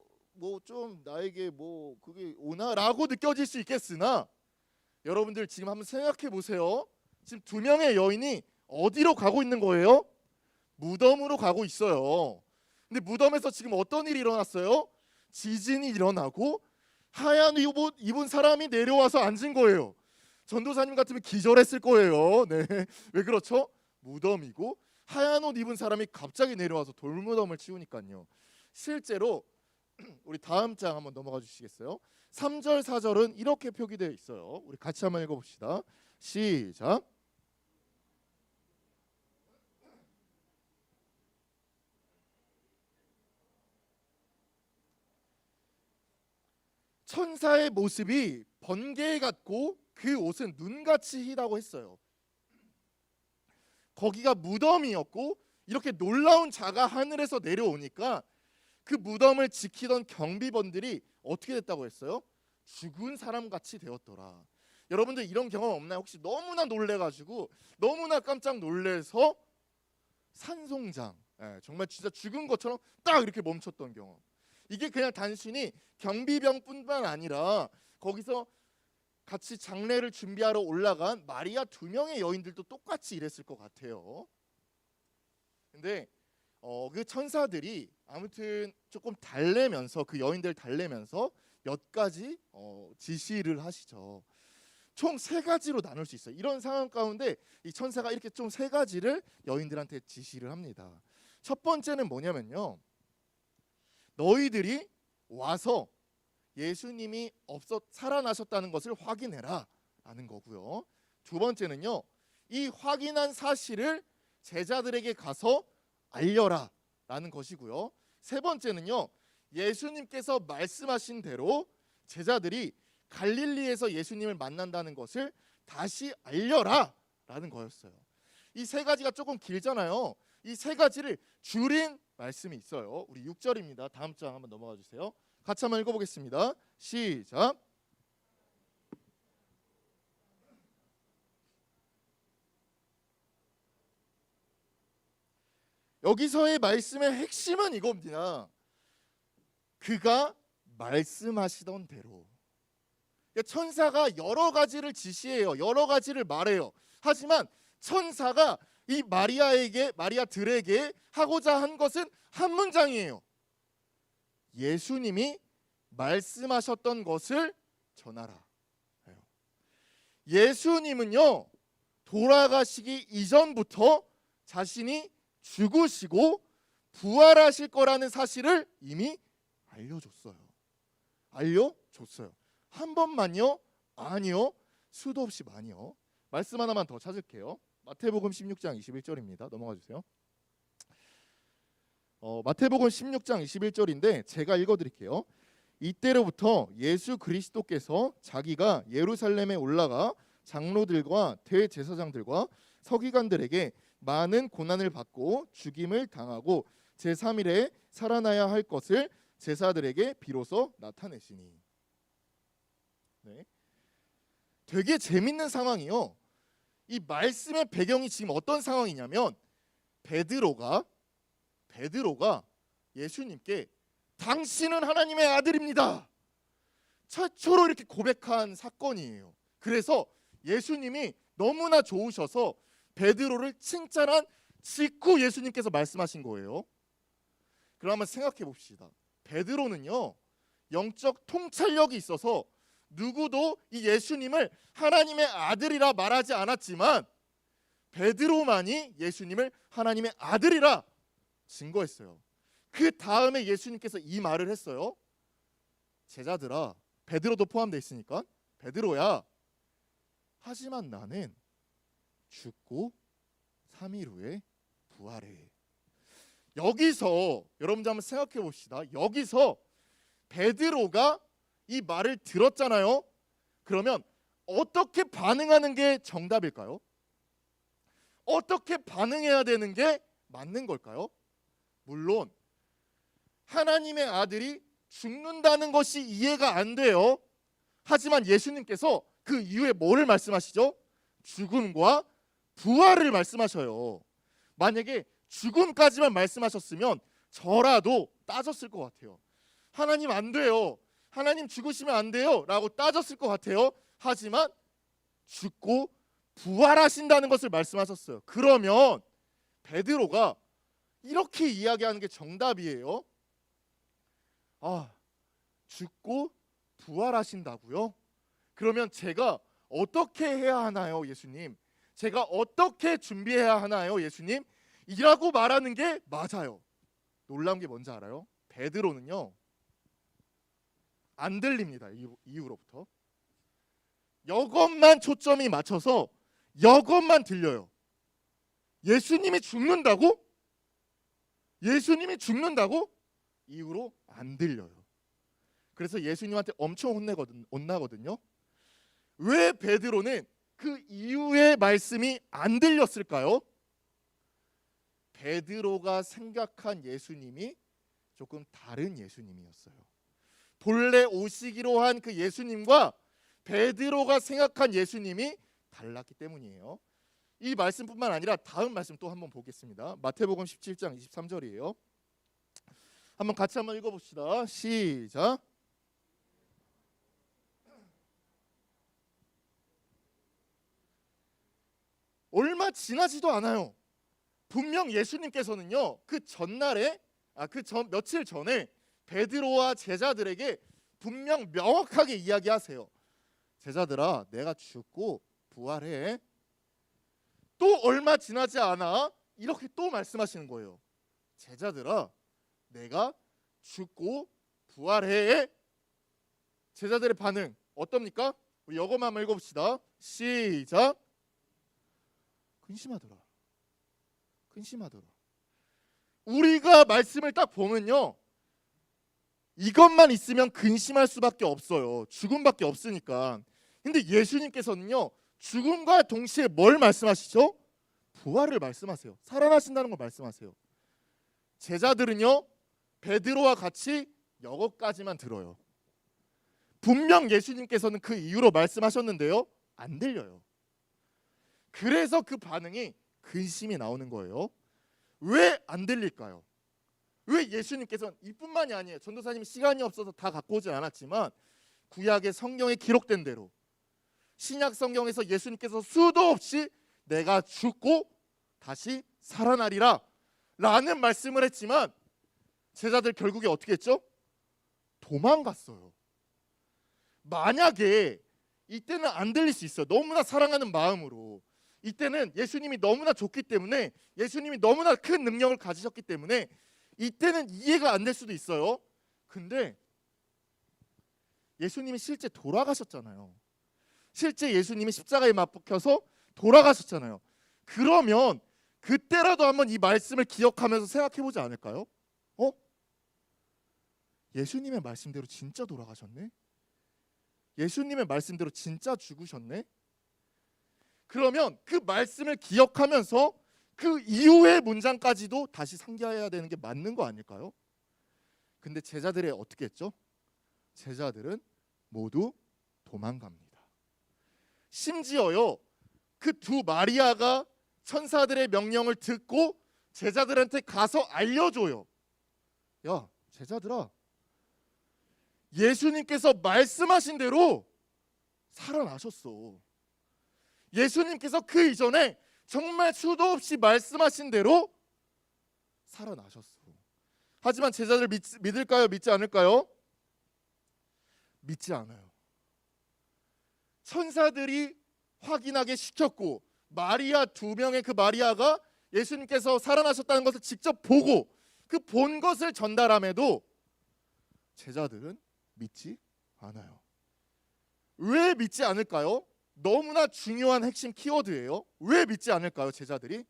좀 나에게 뭐 그게 오나라고 느껴질 수 있겠으나 여러분들 지금 한번 생각해 보세요. 지금 두 명의 여인이 어디로 가고 있는 거예요? 무덤으로 가고 있어요. 근데 무덤에서 지금 어떤 일이 일어났어요? 지진이 일어나고 하얀 옷 입은 사람이 내려와서 앉은 거예요. 전도사님 같으면 기절했을 거예요. 네, 왜 그렇죠? 무덤이고 하얀 옷 입은 사람이 갑자기 내려와서 돌무덤을 치우니까요. 실제로 우리 다음 장 한번 넘어가 주시겠어요? 3절 4절은 이렇게 표기되어 있어요. 우리 같이 한번 읽어봅시다. 시작. 천사의 모습이 번개 같고 그 옷은 눈같이 희다고 했어요. 거기가 무덤이었고 이렇게 놀라운 자가 하늘에서 내려오니까 그 무덤을 지키던 경비원들이 어떻게 됐다고 했어요? 죽은 사람같이 되었더라. 여러분들 이런 경험 없나요? 혹시 너무나 놀래가지고 너무나 깜짝 놀래서 산송장, 정말 진짜 죽은 것처럼 딱 이렇게 멈췄던 경험. 이게 그냥 단순히 경비병뿐만 아니라 거기서 같이 장례를 준비하러 올라간 마리아 두 명의 여인들도 똑같이 이랬을 것 같아요. 근데 그 천사들이 아무튼 조금 달래면서 그 여인들 달래면서 몇 가지 지시를 하시죠. 총 세 가지로 나눌 수 있어요. 이런 상황 가운데 이 천사가 이렇게 좀 세 가지를 여인들한테 지시를 합니다. 첫 번째는 뭐냐면요, 너희들이 와서 예수님이 살아나셨다는 것을 확인해라 라는 거고요. 두 번째는요, 이 확인한 사실을 제자들에게 가서 알려라 라는 것이고요. 세 번째는요, 예수님께서 말씀하신 대로 제자들이 갈릴리에서 예수님을 만난다는 것을 다시 알려라 라는 거였어요. 이 세 가지가 조금 길잖아요. 이 세 가지를 줄인 말씀이 있어요. 우리 6절입니다. 다음 장 한번 넘어가 주세요. 같이 한번 읽어보겠습니다. 시작. 여기서의 말씀의 핵심은 이겁니다. 그가 말씀하시던 대로. 천사가 여러 가지를 지시해요. 여러 가지를 말해요. 하지만 천사가 이 마리아들에게 하고자 한 것은 한 문장이에요. 예수님이 말씀하셨던 것을 전하라. 예수님은요, 돌아가시기 이전부터 자신이 죽으시고 부활하실 거라는 사실을 이미 알려줬어요. 한 번만요? 아니요. 수도 없이 많이요. 말씀 하나만 더 찾을게요. 마태복음 16장 21절입니다. 넘어가 주세요. 마태복음 16장 21절인데 제가 읽어드릴게요. 이때로부터 예수 그리스도께서 자기가 예루살렘에 올라가 장로들과 대제사장들과 서기관들에게 많은 고난을 받고 죽임을 당하고 제3일에 살아나야 할 것을 제사들에게 비로소 나타내시니. 네. 되게 재밌는 상황이요. 이 말씀의 배경이 지금 어떤 상황이냐면 베드로가 예수님께 당신은 하나님의 아들입니다. 최초로 이렇게 고백한 사건이에요. 그래서 예수님이 너무나 좋으셔서 베드로를 칭찬한 직후 예수님께서 말씀하신 거예요. 그럼 한번 생각해 봅시다. 베드로는요, 영적 통찰력이 있어서 누구도 이 예수님을 하나님의 아들이라 말하지 않았지만 베드로만이 예수님을 하나님의 아들이라 증거했어요. 그 다음에 예수님께서 이 말을 했어요. 제자들아, 베드로도 포함되어 있으니까, 베드로야, 하지만 나는 죽고 3일 후에 부활해. 여기서 여러분들 한번 생각해 봅시다. 여기서 베드로가 이 말을 들었잖아요. 그러면 어떻게 반응하는 게 정답일까요? 어떻게 반응해야 되는 게 맞는 걸까요? 물론 하나님의 아들이 죽는다는 것이 이해가 안 돼요. 하지만 예수님께서 그 이후에 뭐를 말씀하시죠? 죽음과 부활을 말씀하셔요. 만약에 죽음까지만 말씀하셨으면 저라도 따졌을 것 같아요. 하나님 안 돼요. 하나님 죽으시면 안 돼요 라고 따졌을 것 같아요. 하지만 죽고 부활하신다는 것을 말씀하셨어요. 그러면 베드로가 이렇게 이야기하는 게 정답이에요. 아, 죽고 부활하신다고요? 그러면 제가 어떻게 해야 하나요, 예수님? 제가 어떻게 준비해야 하나요, 예수님? 이라고 말하는 게 맞아요. 놀라운 게 뭔지 알아요? 베드로는요, 안 들립니다. 이후로부터 이것만 초점이 맞춰서 이것만 들려요. 예수님이 죽는다고? 예수님이 죽는다고? 이후로 안 들려요. 그래서 예수님한테 엄청 혼나거든요. 왜 베드로는 그 이후의 말씀이 안 들렸을까요? 베드로가 생각한 예수님이 조금 다른 예수님이었어요. 본래 오시기로 한 그 예수님과 베드로가 생각한 예수님이 달랐기 때문이에요. 이 말씀뿐만 아니라 다음 말씀 또 한번 보겠습니다. 마태복음 17장 23절이에요. 한번 같이 한번 읽어봅시다. 시작. 얼마 지나지도 않아요. 분명 예수님께서는요, 그 전날에 며칠 전에 베드로와 제자들에게 분명 명확하게 이야기하세요. 제자들아, 내가 죽고 부활해. 또 얼마 지나지 않아 이렇게 또 말씀하시는 거예요. 제자들아, 내가 죽고 부활해. 제자들의 반응 어떻습니까? 우리 이거만 한번 읽어봅시다. 시작. 근심하더라. 근심하더라. 우리가 말씀을 딱 보면요, 이것만 있으면 근심할 수밖에 없어요. 죽음밖에 없으니까. 근데 예수님께서는요, 죽음과 동시에 뭘 말씀하시죠? 부활을 말씀하세요. 살아나신다는 걸 말씀하세요. 제자들은요, 베드로와 같이 여기까지만 들어요. 분명 예수님께서는 그 이유로 말씀하셨는데요, 안 들려요. 그래서 그 반응이 근심이 나오는 거예요. 왜 안 들릴까요? 왜 예수님께서는 이뿐만이 아니에요. 전도사님이 시간이 없어서 다 갖고 오진 않았지만 구약의 성경에 기록된 대로 신약 성경에서 예수님께서 수도 없이 내가 죽고 다시 살아나리라 라는 말씀을 했지만 제자들 결국에 어떻게 했죠? 도망갔어요. 만약에 이때는 안 들릴 수 있어요. 너무나 사랑하는 마음으로. 이때는 예수님이 너무나 좋기 때문에, 예수님이 너무나 큰 능력을 가지셨기 때문에 이때는 이해가 안 될 수도 있어요. 근데 예수님이 실제 돌아가셨잖아요. 실제 예수님이 십자가에 못 박혀서 돌아가셨잖아요. 그러면 그때라도 한번 이 말씀을 기억하면서 생각해 보지 않을까요? 예수님의 말씀대로 진짜 돌아가셨네? 예수님의 말씀대로 진짜 죽으셨네? 그러면 그 말씀을 기억하면서 그 이후의 문장까지도 다시 상기해야 되는 게 맞는 거 아닐까요? 근데 제자들이 어떻게 했죠? 제자들은 모두 도망갑니다. 심지어요, 그 두 마리아가 천사들의 명령을 듣고 제자들한테 가서 알려줘요. 야, 제자들아, 예수님께서 말씀하신 대로 살아나셨어. 예수님께서 그 이전에 정말 수도 없이 말씀하신 대로 살아나셨어. 하지만 제자들 믿을까요? 믿지 않을까요? 믿지 않아요. 천사들이 확인하게 시켰고 마리아, 두 명의 그 마리아가 예수님께서 살아나셨다는 것을 직접 보고 그 본 것을 전달함에도 제자들은 믿지 않아요. 왜 믿지 않을까요? 너무나 중요한 핵심 키워드예요. 왜 믿지 않을까요, 제자들이?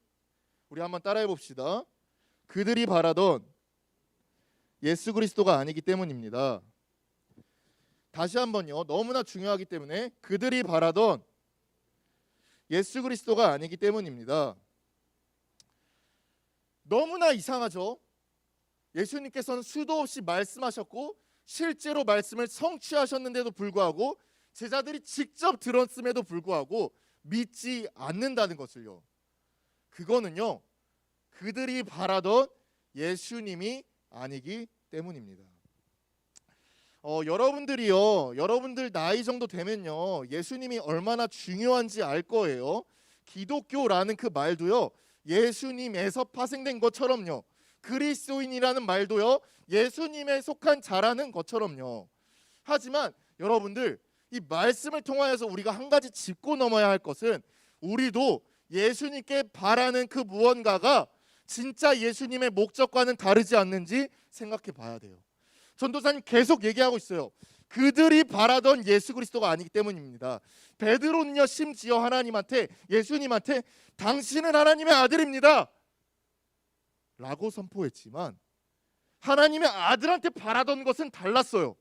우리 한번 따라해 봅시다. 그들이 바라던 예수 그리스도가 아니기 때문입니다. 다시 한번요. 너무나 중요하기 때문에 그들이 바라던 예수 그리스도가 아니기 때문입니다. 너무나 이상하죠? 예수님께서는 수도 없이 말씀하셨고 실제로 말씀을 성취하셨는데도 불구하고 제자들이 직접 들었음에도 불구하고 믿지 않는다는 것을요. 그거는요, 그들이 바라던 예수님이 아니기 때문입니다. 여러분들 나이 정도 되면요, 예수님이 얼마나 중요한지 알 거예요. 기독교라는 그 말도요, 예수님에서 파생된 것처럼요, 그리스도인이라는 말도요, 예수님에 속한 자라는 것처럼요. 하지만 여러분들, 이 말씀을 통하여서 우리가 한 가지 짚고 넘어야 할 것은 우리도 예수님께 바라는 그 무언가가 진짜 예수님의 목적과는 다르지 않는지 생각해 봐야 돼요. 전도사님 계속 얘기하고 있어요. 그들이 바라던 예수 그리스도가 아니기 때문입니다. 베드로는요, 심지어 예수님한테 당신은 하나님의 아들입니다 라고 선포했지만 하나님의 아들한테 바라던 것은 달랐어요.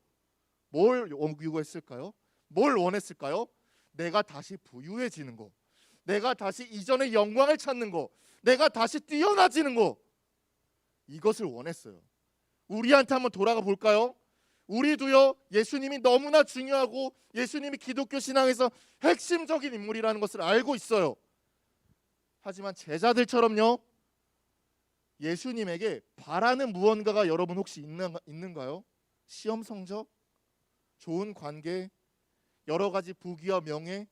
뭘 요구했을까요? 뭘 원했을까요? 내가 다시 부유해지는 거, 내가 다시 이전의 영광을 찾는 거, 내가 다시 뛰어나지는 거, 이것을 원했어요. 우리한테 한번 돌아가 볼까요? 우리도요, 예수님이 너무나 중요하고 예수님이 기독교 신앙에서 핵심적인 인물이라는 것을 알고 있어요. 하지만 제자들처럼요, 예수님에게 바라는 무언가가 여러분 혹시 있는가요? 시험 성적, 좋은 관계, 여러 가지 부귀와 명예.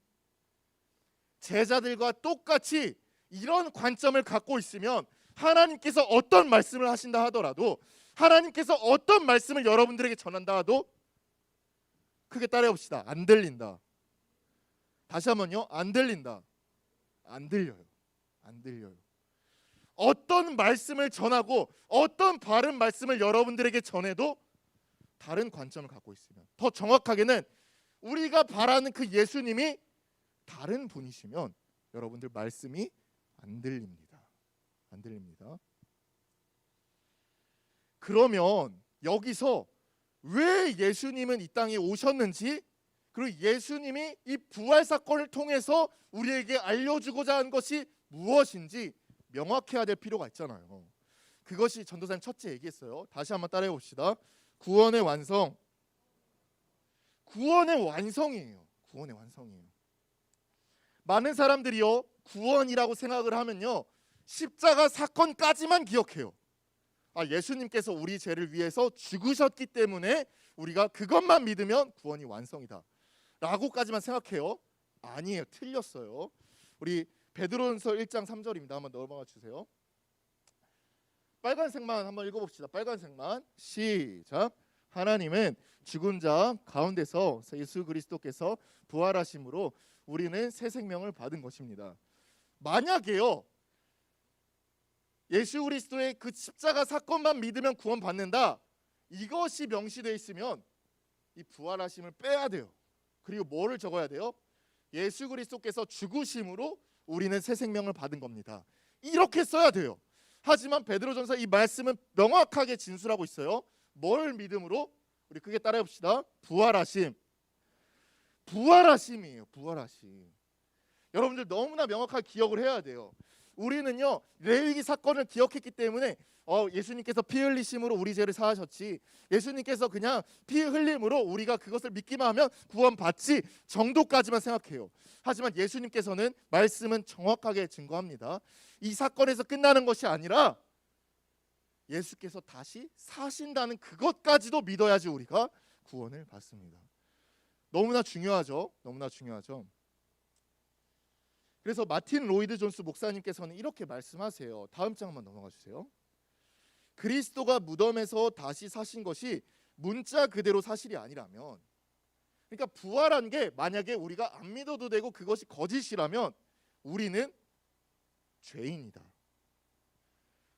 제자들과 똑같이 이런 관점을 갖고 있으면 하나님께서 어떤 말씀을 하신다 하더라도, 하나님께서 어떤 말씀을 여러분들에게 전한다 하도 크게 따라해 봅시다. 안 들린다. 다시 한번요. 안 들린다. 안 들려요. 안 들려요. 어떤 말씀을 전하고 어떤 바른 말씀을 여러분들에게 전해도 다른 관점을 갖고 있으면, 더 정확하게는 우리가 바라는 그 예수님이 다른 분이시면 여러분들 말씀이 안 들립니다. 안 들립니다. 그러면 여기서 왜 예수님은 이 땅에 오셨는지, 그리고 예수님이 이 부활 사건을 통해서 우리에게 알려주고자 한 것이 무엇인지 명확해야 될 필요가 있잖아요. 그것이 전도사님 첫째 얘기했어요. 다시 한번 따라해 봅시다. 구원의 완성. 구원의 완성이에요. 구원의 완성이에요. 많은 사람들이요, 구원이라고 생각을 하면요, 십자가 사건까지만 기억해요. 예수님께서 우리 죄를 위해서 죽으셨기 때문에 우리가 그것만 믿으면 구원이 완성이다 라고까지만 생각해요. 아니에요. 틀렸어요. 우리 베드로전서 1장 3절입니다. 한번 넘어가 주세요. 빨간색만 한번 읽어봅시다. 빨간색만. 시작. 하나님은 죽은 자 가운데서 예수 그리스도께서 부활하심으로 우리는 새 생명을 받은 것입니다. 만약에요, 예수 그리스도의 그 십자가 사건만 믿으면 구원받는다, 이것이 명시되어 있으면 이 부활하심을 빼야 돼요. 그리고 뭐를 적어야 돼요? 예수 그리스도께서 죽으심으로 우리는 새 생명을 받은 겁니다. 이렇게 써야 돼요. 하지만 베드로전서 이 말씀은 명확하게 진술하고 있어요. 뭘 믿음으로? 우리 크게 따라해 봅시다. 부활하심. 부활하심이에요. 부활하심. 여러분들 너무나 명확하게 기억을 해야 돼요. 우리는요, 레위기 사건을 기억했기 때문에 예수님께서 피 흘리심으로 우리 죄를 사하셨지, 예수님께서 그냥 피 흘림으로 우리가 그것을 믿기만 하면 구원받지 정도까지만 생각해요. 하지만 예수님께서는 말씀은 정확하게 증거합니다. 이 사건에서 끝나는 것이 아니라 예수께서 다시 사신다는 그것까지도 믿어야지 우리가 구원을 받습니다. 너무나 중요하죠. 너무나 중요하죠. 그래서 마틴 로이드 존스 목사님께서는 이렇게 말씀하세요. 다음 장 한번 넘어가 주세요. 그리스도가 무덤에서 다시 사신 것이 문자 그대로 사실이 아니라면, 그러니까 부활한 게 만약에 우리가 안 믿어도 되고 그것이 거짓이라면 우리는 죄인이다.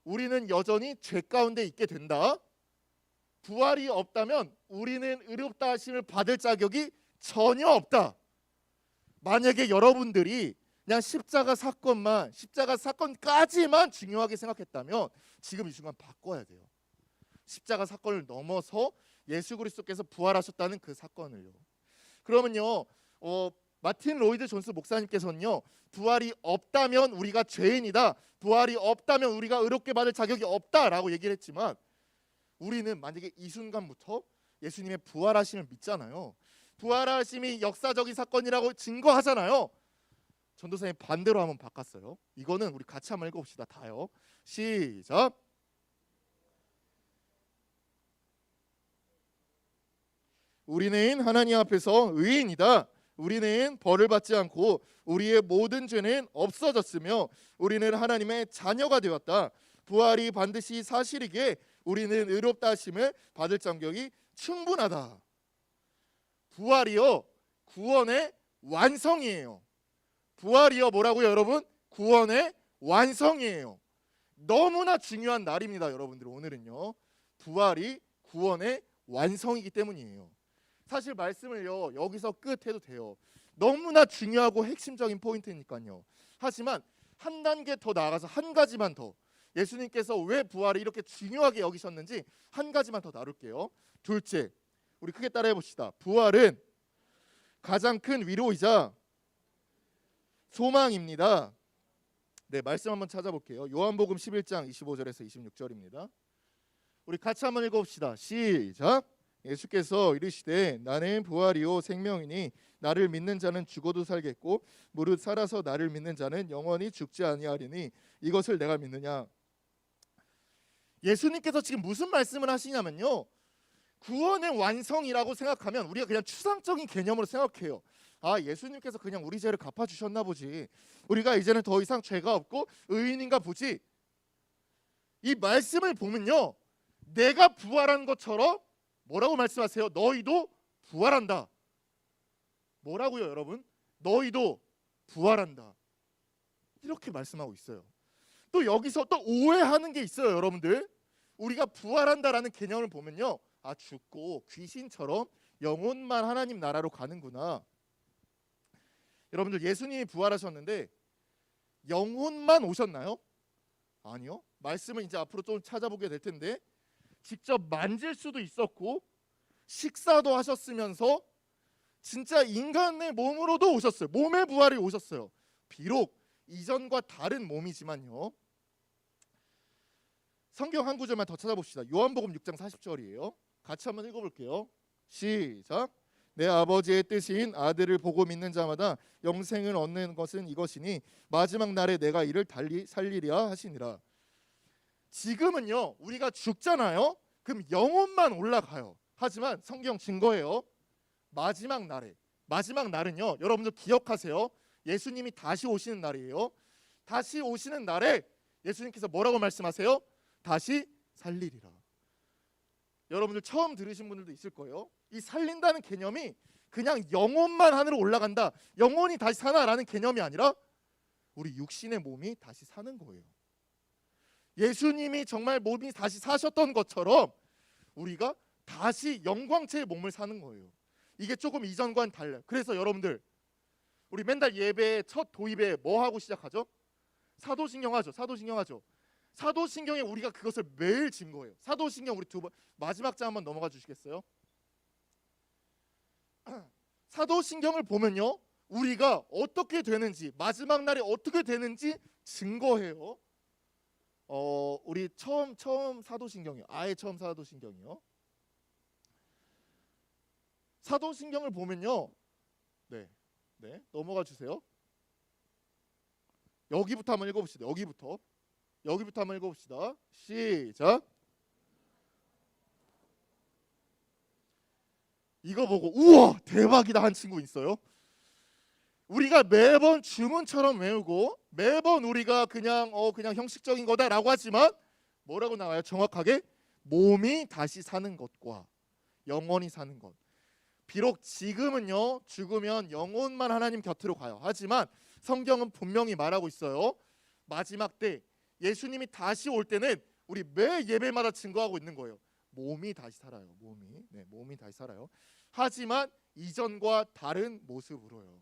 우리는 여전히 죄 가운데 있게 된다. 부활이 없다면 우리는 의롭다 하심을 받을 자격이 전혀 없다. 만약에 여러분들이 그냥 십자가 사건까지만 중요하게 생각했다면 지금 이 순간 바꿔야 돼요. 십자가 사건을 넘어서 예수 그리스도께서 부활하셨다는 그 사건을요. 그러면요, 마틴 로이드 존스 목사님께서는요, 부활이 없다면 우리가 죄인이다, 부활이 없다면 우리가 의롭게 받을 자격이 없다라고 얘기를 했지만, 우리는 만약에 이 순간부터 예수님의 부활하심을 믿잖아요. 부활하심이 역사적인 사건이라고 증거하잖아요. 전도사님 반대로 한번 바꿨어요. 이거는 우리 같이 한번 읽어봅시다. 다요. 시작. 우리는 하나님 앞에서 의인이다. 우리는 벌을 받지 않고 우리의 모든 죄는 없어졌으며 우리는 하나님의 자녀가 되었다. 부활이 반드시 사실이기에 우리는 의롭다 하심을 받을 자격이 충분하다. 부활이요, 구원의 완성이에요. 부활이요, 뭐라고요 여러분? 구원의 완성이에요. 너무나 중요한 날입니다 여러분들. 오늘은요, 부활이 구원의 완성이기 때문이에요. 사실 말씀을요 여기서 끝해도 돼요. 너무나 중요하고 핵심적인 포인트니까요. 하지만 한 단계 더 나아가서 한 가지만 더, 예수님께서 왜 부활을 이렇게 중요하게 여기셨는지 한 가지만 더 다룰게요. 둘째, 우리 크게 따라해 봅시다. 부활은 가장 큰 위로이자 소망입니다. 네, 말씀 한번 찾아볼게요. 요한복음 11장 25절에서 26절입니다. 우리 같이 한번 읽어봅시다. 시작. 예수께서 이르시되 나는 부활이요 생명이니 나를 믿는 자는 죽어도 살겠고 무릇 살아서 나를 믿는 자는 영원히 죽지 아니하리니 이것을 내가 믿느냐. 예수님께서 지금 무슨 말씀을 하시냐면요, 구원의 완성이라고 생각하면 우리가 그냥 추상적인 개념으로 생각해요. 예수님께서 그냥 우리 죄를 갚아주셨나 보지, 우리가 이제는 더 이상 죄가 없고 의인인가 보지. 이 말씀을 보면요, 내가 부활한 것처럼 뭐라고 말씀하세요? 너희도 부활한다. 뭐라고요, 여러분? 너희도 부활한다. 이렇게 말씀하고 있어요. 또 여기서 또 오해하는 게 있어요, 여러분들. 우리가 부활한다라는 개념을 보면요, 아, 죽고 귀신처럼 영혼만 하나님 나라로 가는구나. 여러분들, 예수님이 부활하셨는데 영혼만 오셨나요? 아니요. 말씀을 이제 앞으로 좀 찾아보게 될 텐데 직접 만질 수도 있었고 식사도 하셨으면서 진짜 인간의 몸으로도 오셨어요. 몸의 부활이 오셨어요. 비록 이전과 다른 몸이지만요. 성경 한 구절만 더 찾아봅시다. 요한복음 6장 40절이에요. 같이 한번 읽어볼게요. 시작. 내 아버지의 뜻인 아들을 보고 믿는 자마다 영생을 얻는 것은 이것이니 마지막 날에 내가 이를 달리 살리리라 하시니라. 지금은요, 우리가 죽잖아요. 그럼 영혼만 올라가요. 하지만 성경 증거예요. 마지막 날에, 마지막 날은요, 여러분들 기억하세요. 예수님이 다시 오시는 날이에요. 다시 오시는 날에 예수님께서 뭐라고 말씀하세요? 다시 살리리라. 여러분들 처음 들으신 분들도 있을 거예요. 이 살린다는 개념이 그냥 영혼만 하늘로 올라간다, 영혼이 다시 사나라는 개념이 아니라 우리 육신의 몸이 다시 사는 거예요. 예수님이 정말 몸이 다시 사셨던 것처럼 우리가 다시 영광체의 몸을 사는 거예요. 이게 조금 이전과는 달라요. 그래서 여러분들, 우리 맨날 예배 첫 도입에 뭐 하고 시작하죠? 사도신경 하죠. 사도신경 하죠. 사도신경에 우리가 그것을 매일 증거해요. 사도신경 우리 두 번, 마지막 장 한번 넘어가 주시겠어요? 사도신경을 보면요, 우리가 어떻게 되는지, 마지막 날에 어떻게 되는지 증거해요. 우리 처음 사도신경이요. 아예 처음 사도신경이요. 사도신경을 보면요, 네, 넘어가 주세요. 여기부터 한번 읽어봅시다. 여기부터 한번 읽어봅시다. 시작. 이거 보고 우와 대박이다 한 친구 있어요? 우리가 매번 주문처럼 외우고 매번 우리가 그냥 형식적인 거다라고 하지만 뭐라고 나와요? 정확하게 몸이 다시 사는 것과 영원히 사는 것. 비록 지금은요, 죽으면 영혼만 하나님 곁으로 가요. 하지만 성경은 분명히 말하고 있어요. 마지막 때 예수님이 다시 올 때는 우리 매 예배마다 증거하고 있는 거예요. 몸이 다시 살아요. 몸이 다시 살아요. 하지만 이전과 다른 모습으로요.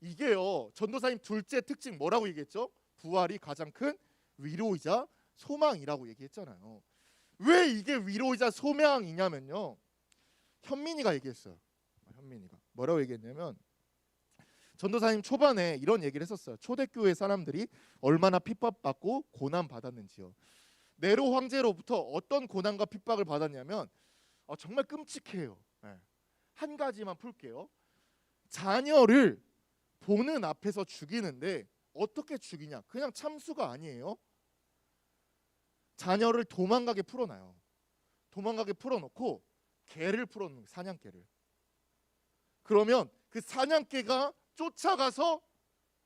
이게요, 전도사님 둘째 특징 뭐라고 얘기했죠? 부활이 가장 큰 위로이자 소망이라고 얘기했잖아요. 왜 이게 위로이자 소망이냐면요, 현민이가 얘기했어요. 현민이가 뭐라고 얘기했냐면, 전도사님 초반에 이런 얘기를 했었어요. 초대교회 사람들이 얼마나 핍박받고 고난받았는지요. 네로 황제로부터 어떤 고난과 핍박을 받았냐면 정말 끔찍해요. 한 가지만 풀게요. 자녀를 보는 앞에서 죽이는데 어떻게 죽이냐? 그냥 참수가 아니에요. 자녀를 도망가게 풀어놔요. 도망가게 풀어놓고 개를 풀어놓는, 사냥개를. 그러면 그 사냥개가 쫓아가서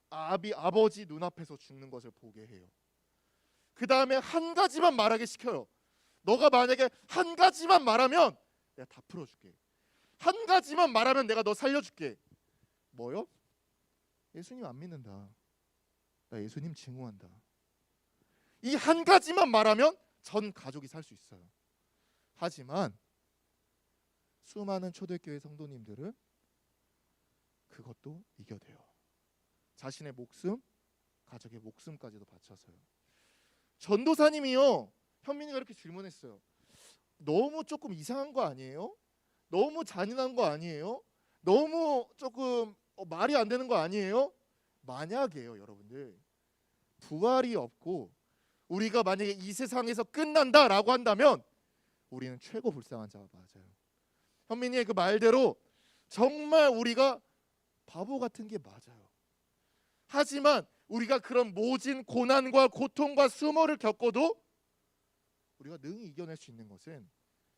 아버지 눈앞에서 죽는 것을 보게 해요. 그 다음에 한 가지만 말하게 시켜요. 너가 만약에 한 가지만 말하면 내가 다 풀어줄게. 한 가지만 말하면 내가 너 살려줄게. 뭐요? 예수님 안 믿는다. 나 예수님 증오한다. 이 한 가지만 말하면 전 가족이 살 수 있어요. 하지만 수많은 초대교회 성도님들은 그것도 이겨내요. 자신의 목숨, 가족의 목숨까지도 바쳐서요. 전도사님이요, 현민이가 이렇게 질문했어요. 너무 조금 이상한 거 아니에요? 너무 잔인한 거 아니에요? 너무 조금 말이 안 되는 거 아니에요? 만약에요, 여러분들, 부활이 없고 우리가 만약에 이 세상에서 끝난다라고 한다면 우리는 최고 불쌍한 자가 맞아요. 현민이의 그 말대로 정말 우리가 바보 같은 게 맞아요. 하지만 우리가 그런 모진 고난과 고통과 수모를 겪어도 우리가 능히 이겨낼 수 있는 것은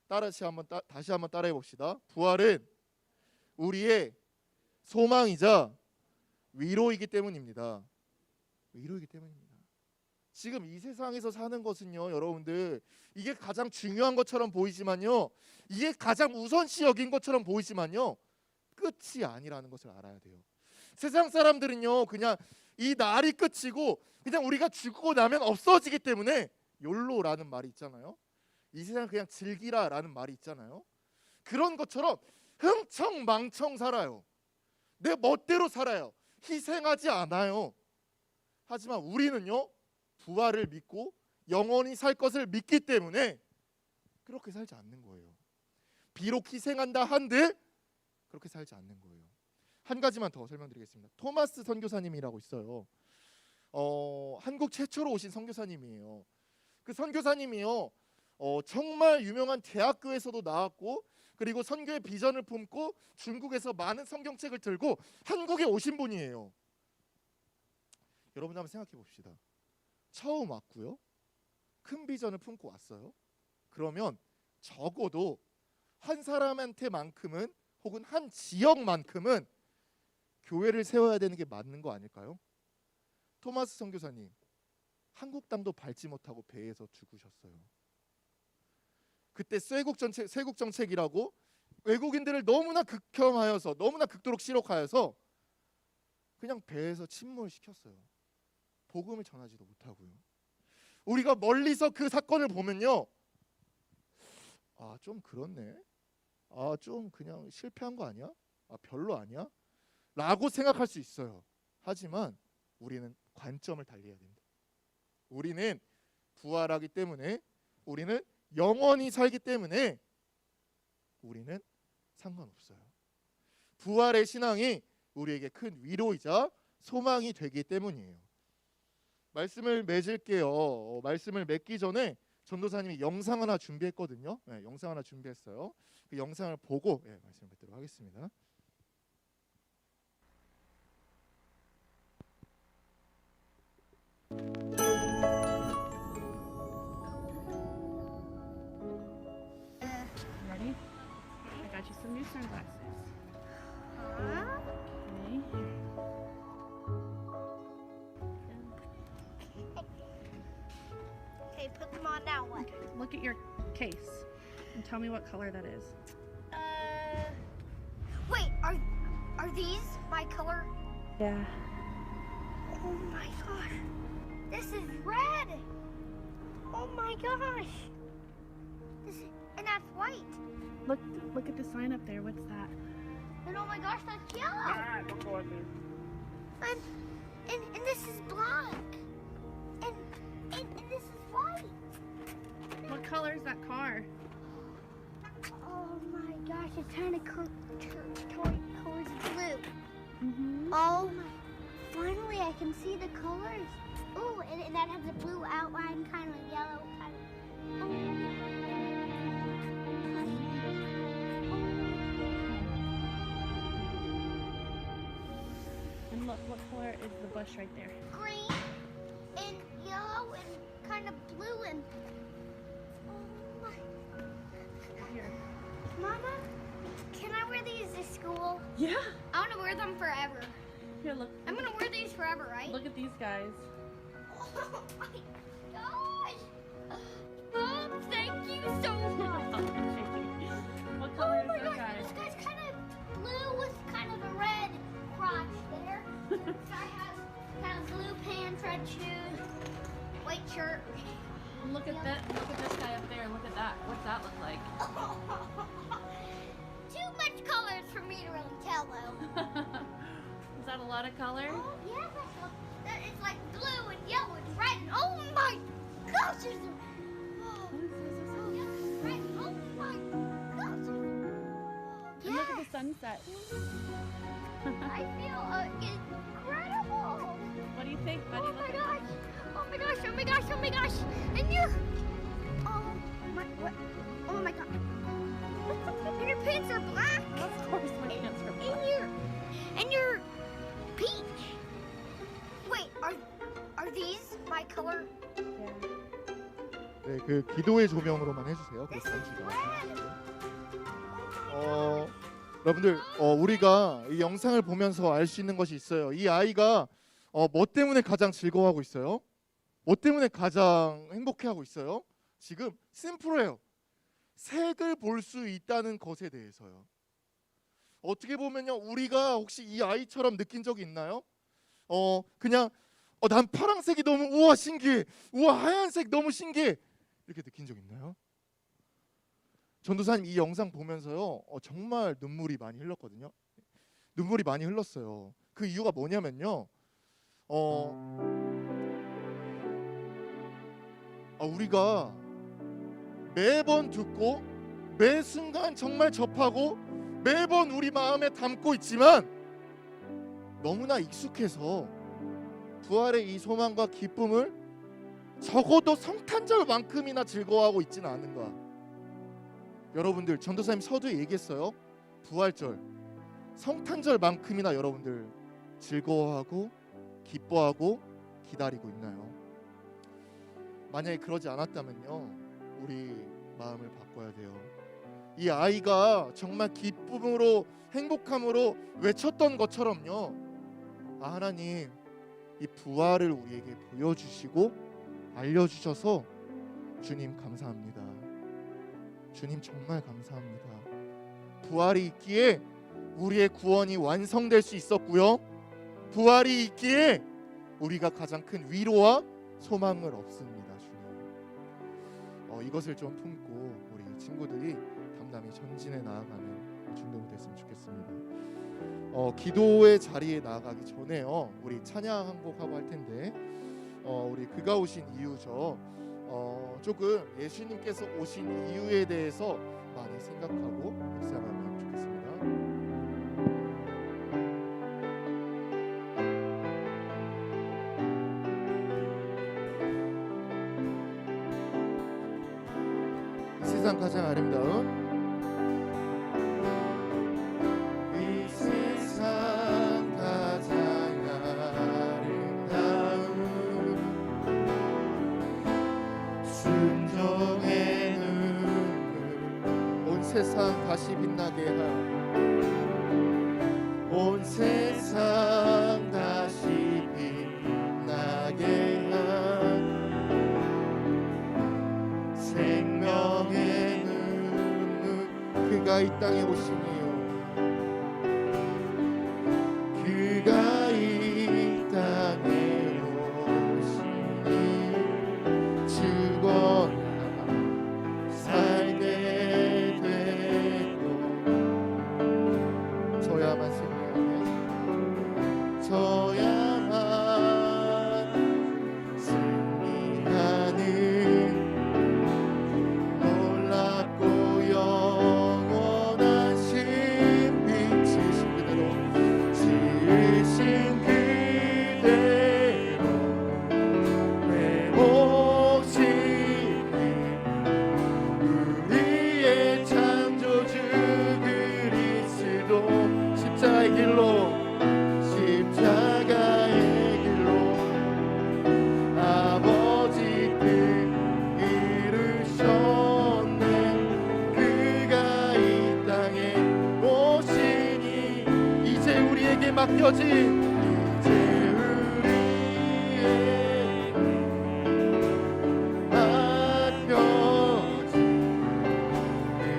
다시 한번 따라해 봅시다. 부활은 우리의 소망이자 위로이기 때문입니다. 위로이기 때문입니다. 지금 이 세상에서 사는 것은요, 여러분들, 이게 가장 중요한 것처럼 보이지만요, 이게 가장 우선시 여긴 것처럼 보이지만요, 끝이 아니라는 것을 알아야 돼요. 세상 사람들은요, 그냥 이 날이 끝이고 그냥 우리가 죽고 나면 없어지기 때문에 욜로라는 말이 있잖아요. 이 세상 그냥 즐기라라는 말이 있잖아요. 그런 것처럼 흥청망청 살아요. 내 멋대로 살아요. 희생하지 않아요. 하지만 우리는요, 부활을 믿고 영원히 살 것을 믿기 때문에 그렇게 살지 않는 거예요. 비록 희생한다 한들 그렇게 살지 않는 거예요. 한 가지만 더 설명드리겠습니다. 토마스 선교사님이라고 있어요. 한국 최초로 오신 선교사님이에요. 그 선교사님이요, 정말 유명한 대학교에서도 나왔고, 그리고 선교의 비전을 품고 중국에서 많은 성경책을 들고 한국에 오신 분이에요. 여러분 한번 생각해 봅시다. 처음 왔고요, 큰 비전을 품고 왔어요. 그러면 적어도 한 사람한테만큼은, 혹은 한 지역만큼은 교회를 세워야 되는 게 맞는 거 아닐까요? 토마스 선교사님, 한국 땅도 밟지 못하고 배에서 죽으셨어요. 그때 쇄국 정책이라고 외국인들을 너무나 극혐하여서, 너무나 극도록 싫어하여서 그냥 배에서 침몰시켰어요. 복음을 전하지도 못하고요. 우리가 멀리서 그 사건을 보면요, 아, 좀 그렇네, 아, 좀 그냥 실패한 거 아니야? 아, 별로 아니야? 라고 생각할 수 있어요. 하지만 우리는 관점을 달리해야 됩니다. 우리는 부활하기 때문에, 우리는 영원히 살기 때문에 우리는 상관없어요. 부활의 신앙이 우리에게 큰 위로이자 소망이 되기 때문이에요. 말씀을 맺을게요. 말씀을 맺기 전에 전도사님이 영상 하나 준비했거든요. 네, 영상 하나 준비했어요. 그 영상을 보고 말씀을 맺도록 하겠습니다. Ready? I got you some new sunglasses. Okay. Okay, put them on now. What? Look at your case and tell me what color that is. Wait, are these my color? Yeah. Oh my gosh. This is red. Oh my gosh. And that's white. Look at the sign up there. What's that? And oh my gosh, that's yellow. Don't go on there. And this is black. And this is white. What color is that car? Oh my gosh, it's kind of towards blue. Mm-hmm. Oh my. Finally, I can see the colors. Oh, and that has a blue outline, kind of yellow, kind of. And look, what color is the bush right there? Green and yellow and kind of blue and. Oh my. Here. Mama, can I wear these to school? Yeah. I want to wear them forever. Here, look. I'm gonna wear these forever, right? Look at these guys. Oh my gosh! Mom, thank you so much. What color Oh my is that gosh, guy? this guy's kind of blue with kind of a red crotch there. This guy has kind of blue pants, red shoes, white shirt. Look at that. Look at this guy up there. Look at that. What's that look like? Too much colors for me to really tell though. Is that a lot of color? Oh yeah, it's like blue and yellow and red. And, oh my gosh, there's a, oh, yeah, red. Oh my gosh. And look at the sunset. I feel incredible. What do you think, buddy? Oh Look my at gosh. Oh my gosh. Oh my gosh. Oh my gosh. And you. Oh my. What? Oh my god. And your pants are black. Of course my pants are black. And you're peach. Wait, are these my color? Yeah. 네, 그 기도의 조명으로만 해주세요. 그 This is 단추가. red. 여러분들, 우리가 이 영상을 보면서 알 수 있는 것이 있어요. 이 아이가 뭐 때문에 가장 즐거워하고 있어요? 뭐 때문에 가장 행복해하고 있어요? 지금 심플해요. 색을 볼 수 있다는 것에 대해서요. 어떻게 보면요, 우리가 혹시 이 아이처럼 느낀 적이 있나요? 그냥 난 파란색이 너무 우와 신기해, 우와 하얀색 너무 신기해, 이렇게 느낀 적 있나요? 전도사님 이 영상 보면서요, 정말 눈물이 많이 흘렀거든요. 눈물이 많이 흘렀어요. 그 이유가 뭐냐면요, 우리가 매번 듣고 매 순간 정말 접하고 매번 우리 마음에 담고 있지만 너무나 익숙해서 부활의 이 소망과 기쁨을 적어도 성탄절만큼이나 즐거워하고 있지는 않은가. 여러분들, 전도사님 서두에 얘기했어요. 부활절, 성탄절만큼이나 여러분들 즐거워하고 기뻐하고 기다리고 있나요? 만약에 그러지 않았다면요, 우리 마음을 바꿔야 돼요. 이 아이가 정말 기쁨으로 행복함으로 외쳤던 것처럼요, 하나님 이 부활을 우리에게 보여주시고 알려주셔서 주님 감사합니다. 주님 정말 감사합니다. 부활이 있기에 우리의 구원이 완성될 수 있었고요, 부활이 있기에 우리가 가장 큰 위로와 소망을 얻습니다. 주님, 이것을 좀 품고 우리 친구들이 담담히 전진해 나아가는 중동이 됐으면 좋겠습니다. 기도의 자리에 나아가기 전에요, 우리 찬양 한 곡 하고 할 텐데, 우리 그가 오신 이유죠. 조금 예수님께서 오신 이유에 대해서 많이 생각하고 묵상하면 좋겠습니다. 이 세상 가장 아름다운, 이 세상 가장 아름다운 순종의 눈물, 온 세상 다시 빛나게 온 세상 다시 빛나게 생명의 눈물, 그가 이 땅에 오시니요, 그가 이 땅에 오시니 죽어나 살게 되고 저야만 승리하네, 저야만 승리하는 놀랍고 영원한 신빛, 지으신 그대로 지으신 그대로 회복시킨 우리의 창조주 그리스도, 십자가의 길로, 십자가의 길로 아버지 뜻 이루셨네, 그가 이 땅에 오시니 이제 우리에게 맡겨진, 이제 우리에게 맡겨진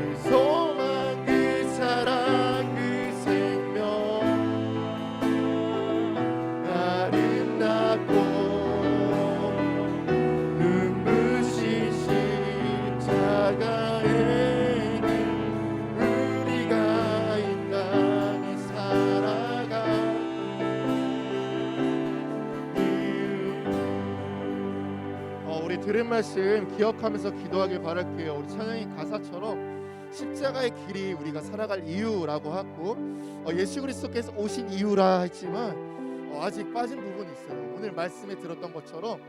그 소망, 그 사랑, 그 생명, 아름답고 눈부신 십자가의 길, 우리가 이 땅에 살아가 우리 들은 말씀 기억하면서 기도하길 바랄게요. 우리 찬양의 가사처럼 십자가의 길이 우리가 살아갈 이유라고 하고, 예수 그리스도께서 오신 이유라 했지만 아직 빠진 부분이 있어요. 오늘 말씀에 들었던 것처럼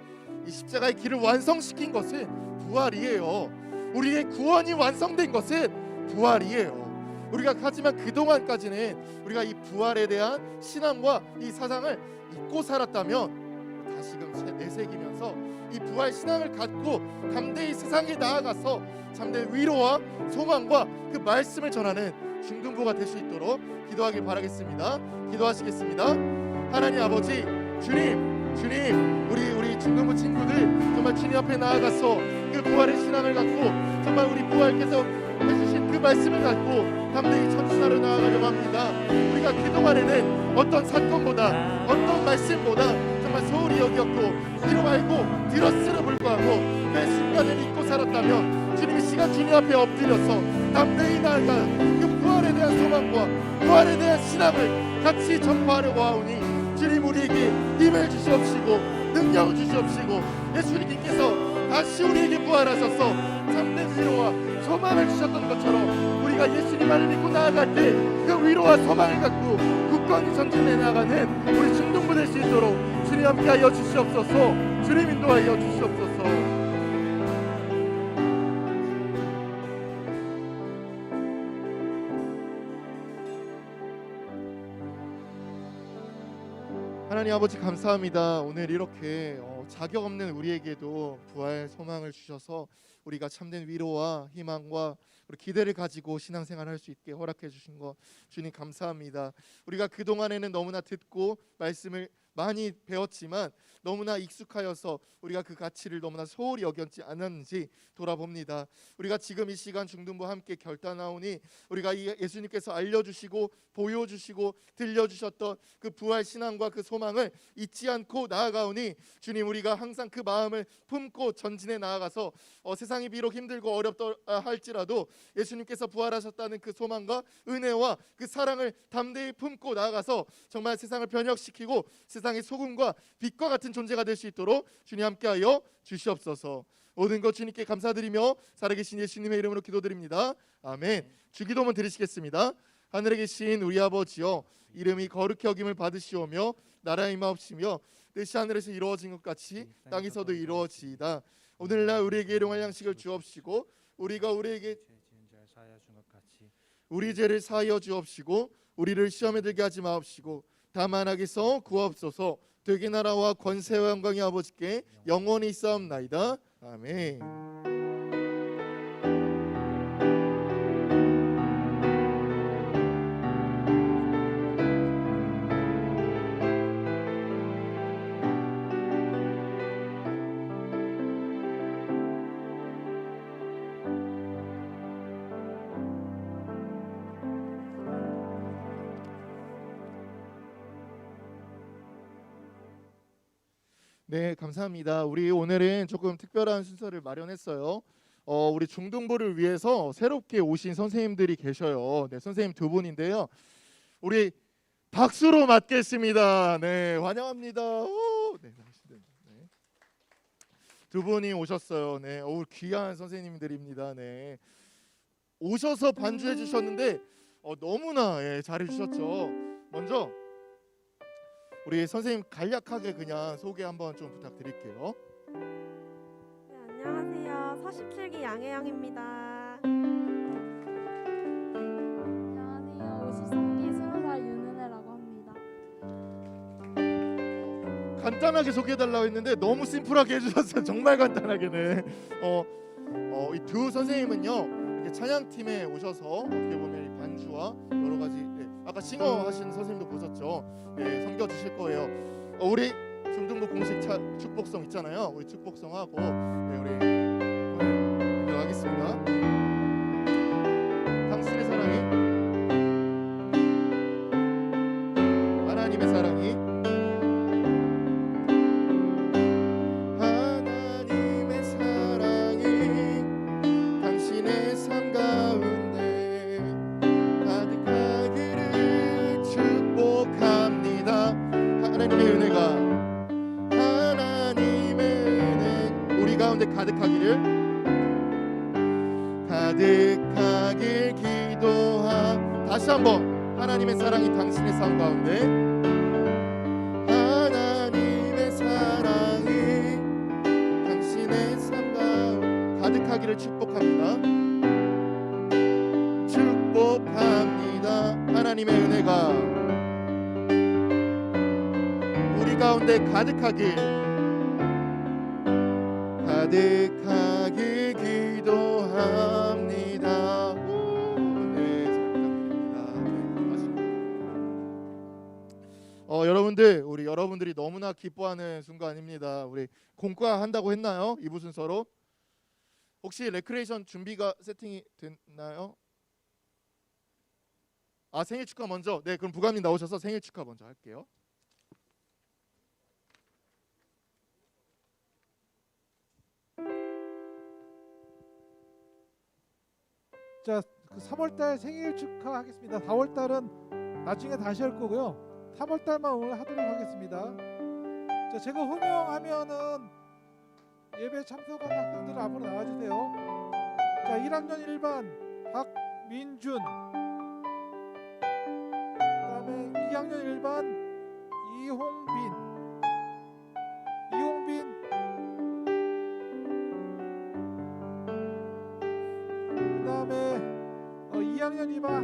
이 십자가의 길을 완성시킨 것은 부활이에요. 우리의 구원이 완성된 것은 부활이에요. 우리가 하지만 그동안까지는 우리가 이 부활에 대한 신앙과 이 사상을 잊고 살았다면 다시금 내새기면서 이 부활 신앙을 갖고 담대히 세상에 나아가서 참된 위로와 소망과 그 말씀을 전하는 중등부가 될 수 있도록 기도하길 바라겠습니다. 기도하시겠습니다. 하나님 아버지, 주님 주님, 우리 중등부 친구들 정말 주님 앞에 나아가서 그 부활의 신앙을 갖고 정말 우리 부활께서 해주신 그 말씀을 갖고 담대히 전진하러 나아가려고 합니다. 우리가 그동안에는 어떤 사건보다 어떤 말씀보다 정말 소홀히 여겼고 뒤로 말고 들었으나 불구하고 그 순간을 잊고 살았다면 주님이 시간 주님 앞에 엎드려서 담대히 나아가 그 부활에 대한 소망과 부활에 대한 신앙을 같이 전파하려고 하오니 주님 우리에게 힘을 주시옵시고 능력을 주시옵시고 예수님께서 다시 우리에게 부활하셔서 참된 위로와 소망을 주셨던 것처럼 우리가 예수님만을 믿고 나아갈 때 그 위로와 소망을 갖고 굳건히 전진해 나가는 우리 중등부 될 수 있도록 주님 함께하여 주시옵소서. 주님 인도하여 주시옵소서. 하나님 아버지 감사합니다. 오늘 이렇게 자격 없는 우리에게도 부활 소망을 주셔서 우리가 참된 위로와 희망과 우리 기대를 가지고 신앙생활할 수 있게 허락해 주신 것 주님 감사합니다. 우리가 그동안에는 너무나 듣고 말씀을 많이 배웠지만 너무나 익숙하여서 우리가 그 가치를 너무나 소홀히 여겼지 않았는지 돌아봅니다. 우리가 지금 이 시간 중등부 함께 결단하오니 우리가 예수님께서 알려주시고 보여주시고 들려주셨던 그 부활 신앙과 그 소망을 잊지 않고 나아가오니 주님 우리가 항상 그 마음을 품고 전진해 나아가서 세상이 비록 힘들고 어렵다 할지라도 예수님께서 부활하셨다는 그 소망과 은혜와 그 사랑을 담대히 품고 나아가서 정말 세상을 변혁시키고 세상의 소금과 빛과 같은 존재가 될 수 있도록 주님 함께하여 주시옵소서. 모든 것 주님께 감사드리며 살아계신 예수님의 이름으로 기도드립니다. 아멘. 주기도문 드리시겠습니다. 하늘에 계신 우리 아버지여, 이름이 거룩히 여김을 받으시오며 나라가 임하옵시며 뜻이 하늘에서 이루어진 것 같이 땅에서도 이루어지이다. 오늘날 우리에게 일용할 양식을 주옵시고 우리가 우리에게 우리 죄를 사하여 주옵시고 우리를 시험에 들게 하지 마옵시고 다만 악에서 구하옵소서. 되게 나라와 권세와 영광이 아버지께 영원히 있사옵나이다. 아멘. 네, 감사합니다. 우리 오늘은 조금 특별한 순서를 마련했어요. 우리 중등부를 위해서 새롭게 오신 선생님들이 계셔요. 네, 선생님 두 분인데요. 우리 박수로 맞겠습니다. 네, 환영합니다. 네, 네. 두 분이 오셨어요. 네, 귀한 선생님들입니다. 네, 오셔서 반주해 주셨는데 너무나 잘해 주셨죠. 먼저 우리 선생님 간략하게 그냥 소개 한번 좀 부탁드릴게요. 네, 안녕하세요. 47기 양혜영입니다. 안녕하세요. 53기 20살 윤은혜라고 합니다. 간단하게 소개해달라고 했는데 너무 심플하게 해주셨어요. 정말 간단하게는. 이 두 선생님은요 이렇게 찬양팀에 오셔서 어떻게 보면 이 반주와 여러 가지 아까 싱어 하시는 선생님도 보셨죠? 네, 섬겨주실 거예요. 우리 중등부 공식 축복성 있잖아요. 우리 축복성하고 우리 기도하겠습니다. 당신의 사랑이 하나님의 사랑이 하나님의 사랑이 당신의 삶 가운데 가득하기를 축복합니다. 하나님의 은혜가 하나님의 은혜 우리 가운데 가득하기를 가득하길 다시 한번 하나님의 사랑이 당신의 삶 가운데 하나님의 사랑이 당신의 삶 가운데 가득하기를 축복합니다. 축복합니다. 하나님의 은혜가 우리 가운데 가득하길 기도합니다. 네, 잘 부탁드립니다. 네, 여러분들 여러분들, 우리 여러분들이 너무나 기뻐하는 순간입니다. 우리 공과한다고 했나요? 2부 순서로. 혹시 레크레이션 준비가 세팅이 됐나요? 아, 생일 축하 먼저. 네, 그럼 부감님 나오셔서 생일 축하 먼저 할게요. 자, 그 3월달 생일 축하하겠습니다. 4월달은 나중에 다시 할 거고요. 3월달만 오늘 하도록 하겠습니다. 자, 제가 호명하면은 예배 참석한 학생들 앞으로 나와주세요. 자, 1학년 1반 박민준, 그다음에 2학년 1반 이홍빈, 그다음에 2학년 2반